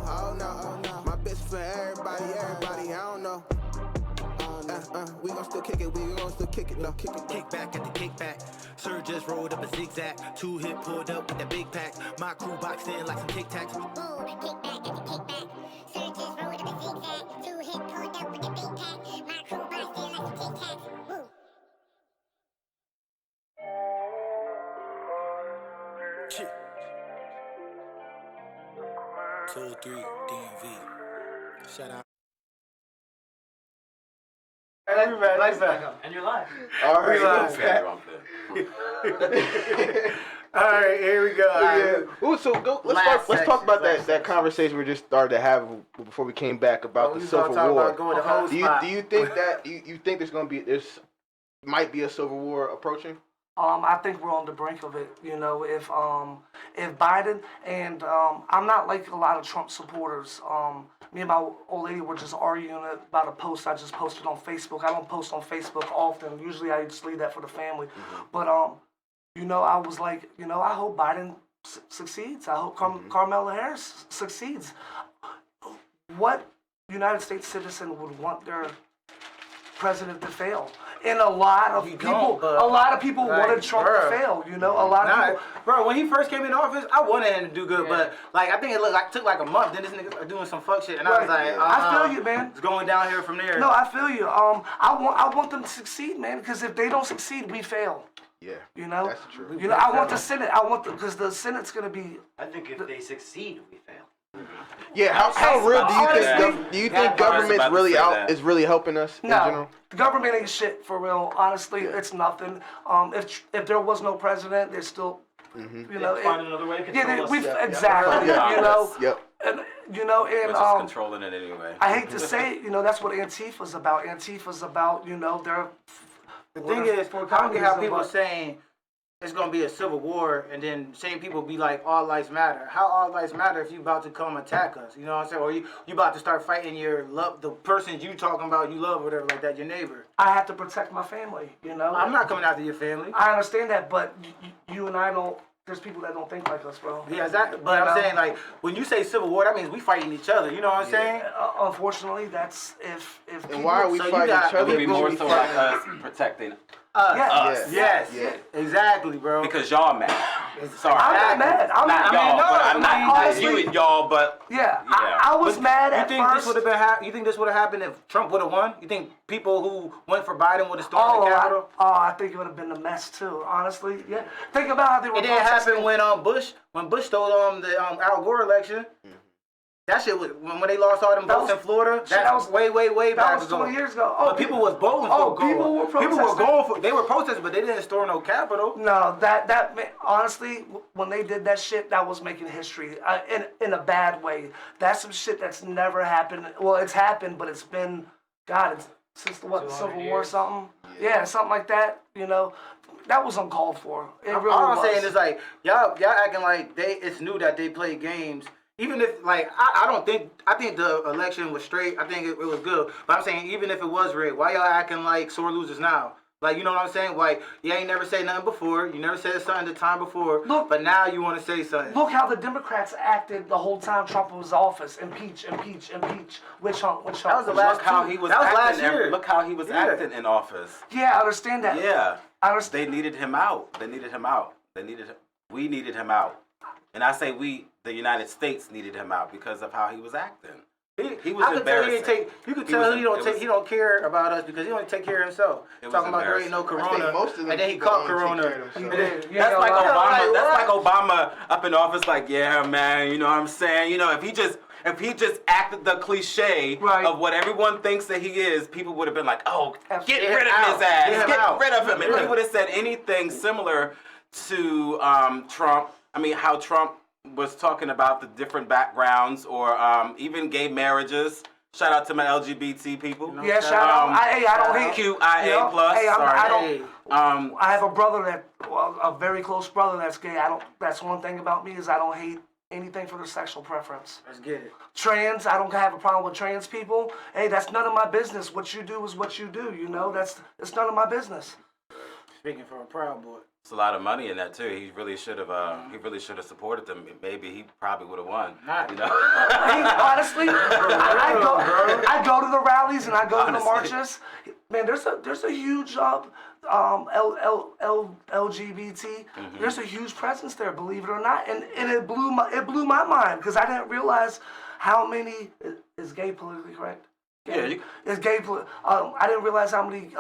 My bitch for everybody, I don't know. We gon' still kick it, though. Kickback at the kickback. Sir just rolled up a zigzag. 2 hit pulled up with that big pack. My crew boxed in like some Tic Tacs. Ooh, kickback at the kickback. Sir just rolled up a zigzag. 2 hit pulled up with the big pack. My crew boxed in like some Tic Tacs. Woo. 2, 3, DMV. Shout out. And you're live. All right. All right, here we go. Yeah. Ooh, so let's talk about that conversation we just started to have before we came back about the Civil War. Do you think that you think there's might be a Civil War approaching? I think we're on the brink of it. You know, if Biden and I'm not like a lot of Trump supporters. Me and my old lady were just arguing about a post I just posted on Facebook. I don't post on Facebook often. Usually I just leave that for the family. But you know, I was like, you know, I hope Biden succeeds. I hope Kamala Harris succeeds. What United States citizen would want their president to fail? And a lot of people wanted Trump to fail. You know, a lot of people. Bro, when he first came in office, I wanted him to do good, but like I think it took like a month. Then this nigga doing some fuck shit, and I was like, I feel you, man. It's going down here from there. No, I feel you. I want them to succeed, man, because if they don't succeed, we fail. Yeah. You know. That's true. You know, I want the Senate. Because the Senate's gonna be. I think if they succeed, we fail. Yeah, how real do you think government's really is really helping us in general? The government ain't shit for real. Honestly, it's nothing. If there was no president, there's still, you know, find another way to control us. Exactly. You know. Yep. And you know, and We're just controlling it anyway. I hate to say it, you know, that's what Antifa's about. Antifa's about, you know, they're. The thing is, I don't get how people are saying it's gonna be a civil war, and then same people be like, all lives matter. How all lives matter if you about to come attack us? You know what I'm saying? Or you about to start fighting the person you talking about, you love, whatever like that, your neighbor. I have to protect my family. You know. I'm not coming after your family. I understand that, but you and I don't. There's people that don't think like us, bro. Yeah, exactly. But I'm saying, like, when you say civil war, that means we fighting each other. You know what I'm saying? Unfortunately, that's if. And why are we fighting each other? It would be more so like us protecting us. Yes. Exactly, bro. Because y'all mad. Sorry. I'm not mad. I'm not you and y'all, but I was mad at first. You think this would have happened if Trump would have won? You think people who went for Biden would have stormed the Capitol? I think it would have been a mess too. Honestly, yeah. Think about how they were. It didn't happen when Bush stole the Al Gore election. That shit was when they lost all them votes in Florida. That was way back ago. That was 20 years ago. But people was voting for Gore. People were protesting. They were protesting, but they didn't storm no Capitol. No, that honestly, when they did that shit, that was making history in a bad way. That's some shit that's never happened. Well, it's happened, but it's been since the Civil War or something. Yeah, something like that. You know. That was uncalled for. It really all was. I'm saying is like y'all acting like it's new that they play games. Even if, like, I think the election was straight. I think it was good. But I'm saying, even if it was rigged, why y'all acting like sore losers now? Like, you know what I'm saying? Like, you ain't never said nothing before. You never said something the time before. Look, but now you want to say something. Look how the Democrats acted the whole time Trump was in office. Impeach. Witch hunt. That was the last how he was acting. Last year. Look how he was acting in office. Yeah, I understand that. Yeah. I understand. They needed him out. We needed him out. And I say the United States needed him out because of how he was acting. He was embarrassing. You could tell he don't care about us because he only take care of himself. Talking about there ain't no corona, and then he caught corona. That's like Obama. That's like Obama up in office, like, yeah, man. You know what I'm saying? You know, if he just acted the cliche of what everyone thinks that he is, people would have been like, oh, get rid of his ass, get rid of him. If he would have said anything similar to Trump, I mean, how Trump was talking about the different backgrounds or even gay marriages. Shout out to my LGBT people. Yeah, shout out. I don't hate QIA plus. Hey, I have a brother a very close brother that's gay. That's one thing about me is I don't hate anything for their sexual preference. Let's get it. Trans, I don't have a problem with trans people. Hey, that's none of my business. What you do is what you do. You know, it's none of my business. Speaking for a Proudboy. It's a lot of money in that too. He really should have supported them. Maybe he probably would have won. You know? Honestly, I go to the rallies and I go to the marches. Man, there's a huge LGBT. There's a huge presence there, believe it or not, and it blew my mind because I didn't realize how many is gay politically correct. It's gay. I didn't realize how many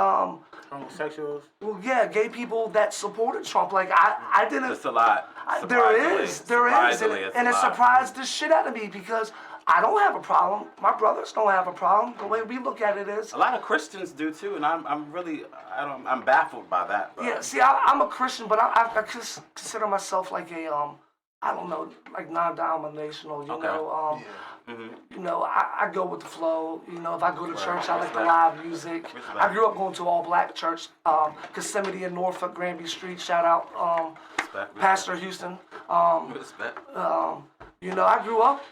homosexuals. Well, yeah, gay people that supported Trump. Like I didn't. It's a lot. There is, and it surprised the shit out of me because I don't have a problem. My brothers don't have a problem. The way we look at it is a lot of Christians do too, and I'm baffled by that. Bro. Yeah, see, I'm a Christian, but I consider myself like a I don't know, like non-denominational. You know, you know, I go with the flow. You know, if I go to church, I like the live music. I grew up going to all black church, Yosemite in Norfolk, Granby Street. Shout out, Pastor Houston. You know, I grew up.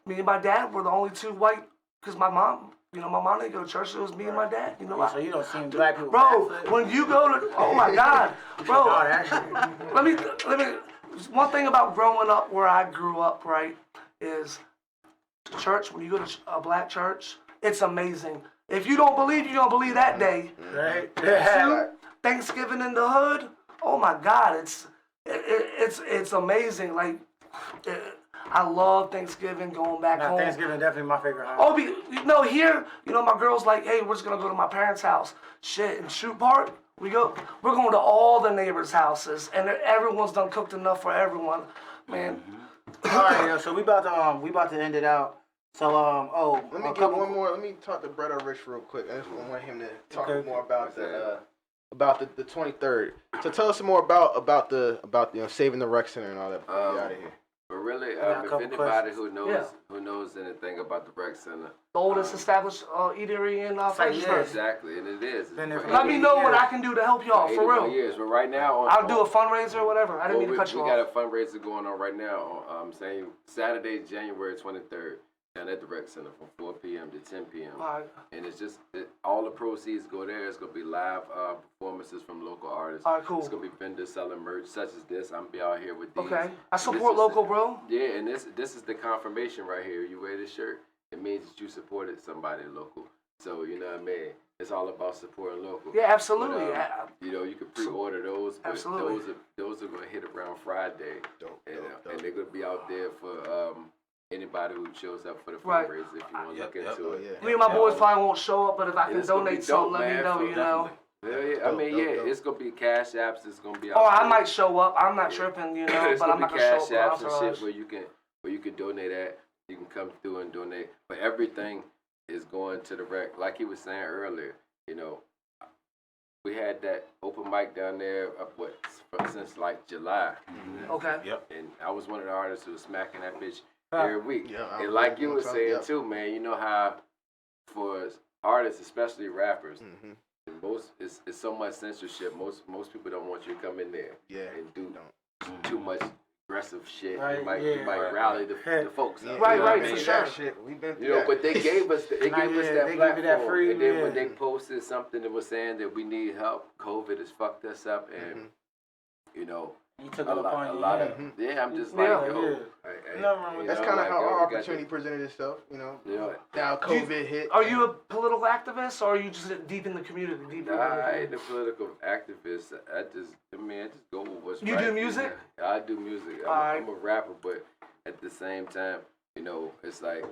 Me and my dad were the only two white, because my mom. You know, my mom didn't go to church. It was me and my dad. You know, so you don't see black people. Bro, when you go to, oh my God, bro. let me. One thing about growing up where I grew up, right, is the church. When you go to a black church, it's amazing. If you don't believe, you don't believe that day. Right. Thanksgiving in the hood. Oh my God, it's amazing. Like. I love Thanksgiving, going back home. Thanksgiving definitely my favorite holiday. Here, you know, my girl's like, hey, we're just gonna go to my parents' house. Shit, in Shoot Park, we're going to all the neighbors' houses, and everyone's done cooked enough for everyone, man. All right, so we about to end it out. So let me get one more. Let me talk to Brother Rich real quick. I just want him to talk more about the 23rd. So tell us some more about the saving the rec center and all that. Get out of here. But really, if anybody who knows anything about the rec center, the oldest established eatery in Fredericksburg. Exactly, and it is. Let me know what I can do to help y'all, for real. Years, but right now, I'll do a fundraiser or whatever. I didn't mean to cut you off. We got a fundraiser going on right now. Saying Saturday, January 23rd. Down at the rec center from 4 p.m. to 10 p.m. Right. And it's just all the proceeds go there. It's gonna be live performances from local artists. All right, cool. It's gonna be vendors selling merch such as this. I'm be out here with these. Okay. I support local, bro. Yeah, and this is the confirmation right here. You wear this shirt, it means that you supported somebody local. So you know what I mean. It's all about supporting local. Yeah, absolutely. But, you know, you can pre-order those. But absolutely. Those are gonna hit around Friday, and they're gonna be out there for. Anybody who shows up for the fundraiser, if you want to look into it. Me and my boys probably won't show up, but if I can donate something, let me know, you know. Yeah, I mean, it's going to be cash apps. It's going to be out I might show up. I'm not tripping, you know, but I'm not going to show up. Cash apps and shit where you can donate at. You can come through and donate. But everything is going to the rec. Like he was saying earlier, you know, we had that open mic down there since like July. Okay. Yep. And I was one of the artists who was smacking that bitch every week. Yeah, and like you were saying too, man, you know how for artists, especially rappers, it's so much censorship. Most people don't want you to come in there and do too much aggressive shit. You might rally the folks. Right, for sure. You know, but they gave us that platform. And then when they posted something that was saying that we need help, COVID has fucked us up, and you know. You took a lot of I'm just like, that's kind of how our opportunity presented itself, you know. Now COVID hit. Are you a political activist, or are you just deep in the community? I ain't a political activist. I just go with what's right. You do music? I do music. I'm a rapper, but at the same time, you know, it's like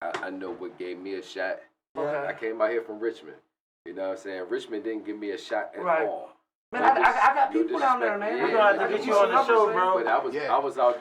I know what gave me a shot. Okay. I came out here from Richmond. You know what I'm saying? Richmond didn't give me a shot at all. Man, I got people down there, man. We're gonna have to get you on the show, bro. But I was out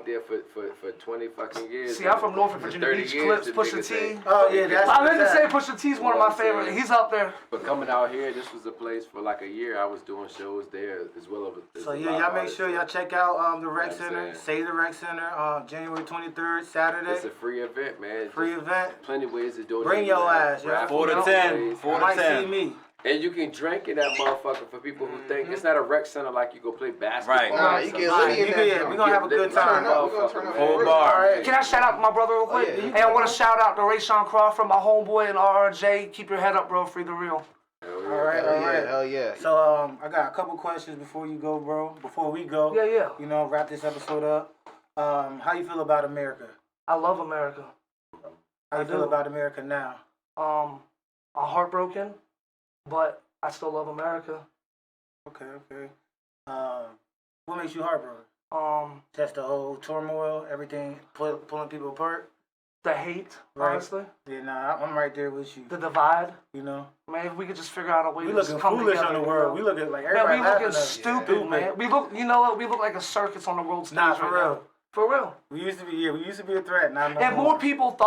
there for 20 fucking years. See, I'm from Norfolk, Virginia Beach. Clips, Pusha T. Oh yeah, that's. I meant to say Pusha T's one of my favorite. He's up there. But coming out here, this was a place for like a year. I was doing shows there as well as. So y'all make sure y'all check out the rec center. Save the rec center. January 23rd, Saturday. It's a free event, man. Free event. Plenty of ways to donate. Bring your ass. 4 to 10. 4 to 10. See me. And you can drink in that motherfucker for people who think it's not a rec center like you go play basketball. Right. Nah, you get litty in that. We're going to have a good time. Full bar. Can I shout out my brother real quick? Hey, I want to shout out to Rayshawn Crawford, my homeboy, and RRJ. Keep your head up, bro. Free the real. All right. Hell yeah. So I got a couple questions before you go, bro. Before we go. Yeah. You know, wrap this episode up. How you feel about America? I love America. How you feel about America now? I'm heartbroken, but I still love America. Okay. What makes you heartbroken? Just the whole turmoil, everything, pulling people apart? The hate, Right. honestly. Yeah, nah, I'm right there with you. The divide. You know, Man, if we could just figure out a way we to looking just come foolish together, on the you world. know? We looking like Man, everybody we laughing looking at us. stupid, man. We look, you know what? We look like a circus on the world stage. Nah, for right real. now. For real. We used to be a threat. Now, no If more people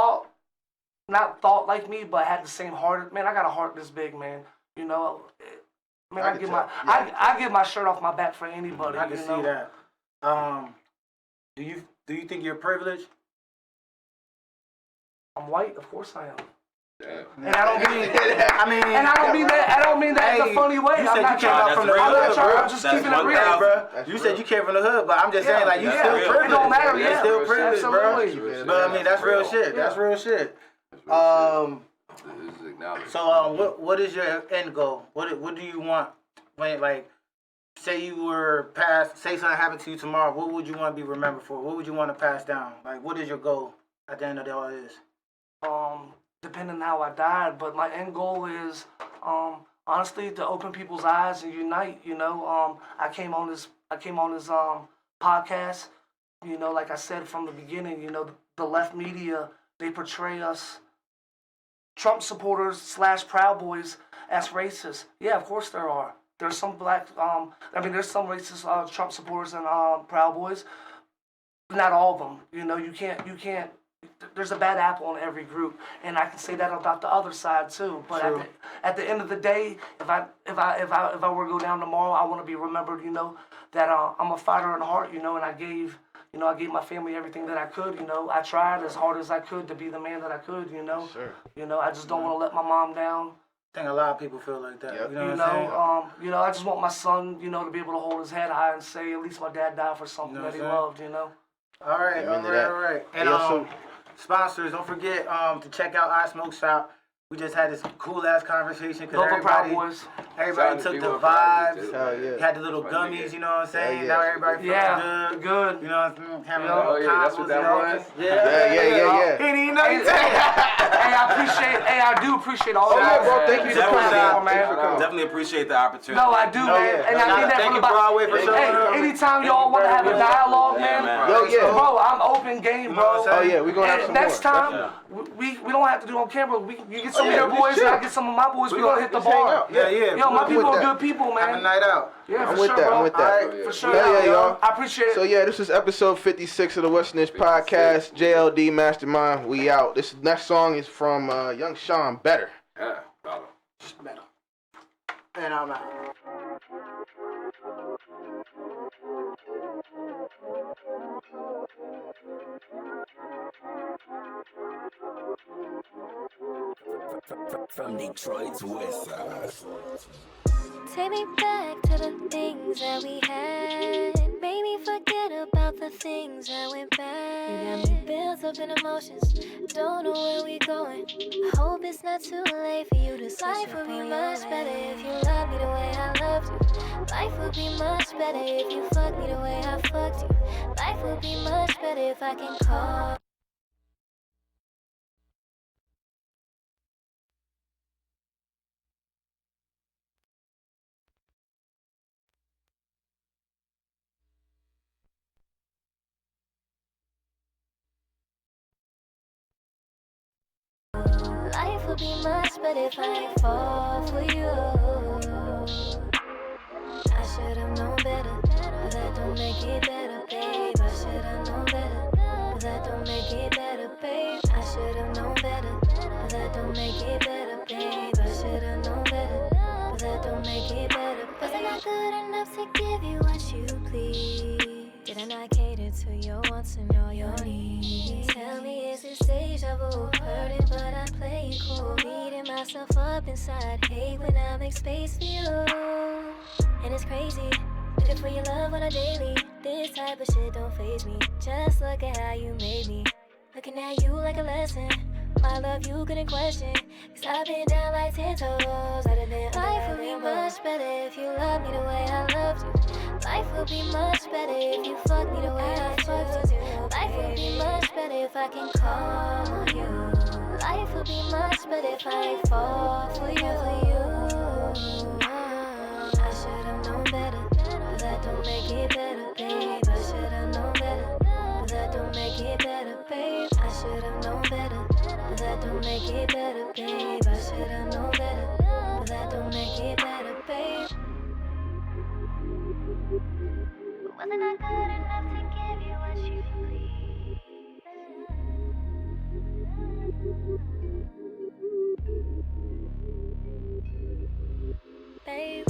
not thought like me, but had the same heart, man, I got a heart this big, man. You know, man, I give my shirt off my back for anybody. I can you see know? that. Do you think you're privileged? I'm white, of course I am. Damn. And I don't mean, I mean, and I don't mean that in a funny way. You said you came out from the hood, bro. I'm just keeping it real, bro. You said you came from the hood, but I'm just saying, like, you still privileged. It don't matter, You're yeah. still privileged, bro. Absolutely. But I mean, that's real shit. That's real shit. So, what is your end goal? What do you want when, like, say you were passed, say something happened to you tomorrow, what would you want to be remembered for? What would you want to pass down? Like, what is your goal at the end of all this? Depending on how I died, but my end goal is, honestly, to open people's eyes and unite. You know, I came on this podcast. You know, like I said from the beginning, you know, the left media, they portray us Trump supporters / Proud Boys as racist. Yeah, of course there are. There's some there's some racist Trump supporters and Proud Boys. Not all of them. You know, you can't. There's a bad apple in every group, and I can say that about the other side too. But at the end of the day, if I were to go down tomorrow, I want to be remembered. You know, that I'm a fighter in heart. You know, and I gave my family everything that I could. You know, I tried as hard as I could to be the man that I could. You know, You know, I just don't want to let my mom down. I think a lot of people feel like that. Yep. You know, I just want my son, you know, to be able to hold his head high and say, at least my dad died for something that he loved, you know. All right. And sponsors, don't forget to check out I Smoke Shop. We just had this cool ass conversation because everybody took the vibes. Had the little gummies, you know what I'm saying? Now everybody feeling good. You know what I'm saying? Having little that's what that was. Yeah. He didn't even know you said I do appreciate all that. bro. Thank you for coming, man. Definitely appreciate the opportunity. No, I do, man. And I mean that from the Broadway for Hey, anytime y'all want to have a dialogue, man. Bro, I'm open game, bro. Oh yeah, we're gonna have some next time, we don't have to do it on camera. You get some of your boys, and I get some of my boys. We're gonna hit the bar. Yo, my people are good people, man. Have a night out. Yeah, I'm with that. I'm with that. All right, for sure. Yeah, y'all. I appreciate it. So yeah, this is episode 56 of the Western Niche Podcast. J.L.D. Mastermind. We out. This next song is from Young Sean. Better. Yeah, better. And I'm out. From Detroit to West Side. Take me back to the things that we had. Made me forget about the things that went bad. You got me built up in emotions. Don't know where we going. I hope it's not too late for you to switch. Life would be much better if you loved me the way I loved you. Life would be much better if you fucked me the way I fucked you. Life would be much better if I can call. Life would be much better if I fall for you. I should've known better, but that don't make it better, babe. I should've known better, but that don't make it better, babe. I should've known better, but that don't make it better, babe. I should've known better, but that don't make it better. Was I not good enough to give you what you please? Did I not cater to your wants and all your needs? Tell me, is this deja vu? Hurting, but I play it cool. Beating myself up inside. Hate when I make space for you. And it's crazy. Looking for your love on a daily. This type of shit don't faze me. Just look at how you made me. Looking at you like a lesson. My love you couldn't question. Cause I've been down like 10 toes. Life would be much better if you loved me the way I loved you. Life would be much better if you fucked me the way I fucked you. Life would be much better if I can call on you. Life would be much better if I fall for you. I should've known better, but that don't make it better, babe. I should've known better, but that don't make it better, babe. I should've known better. that don't make it better, babe. I should've known better, but that don't make it better, babe. Wasn't I good enough to give you what you need, babe?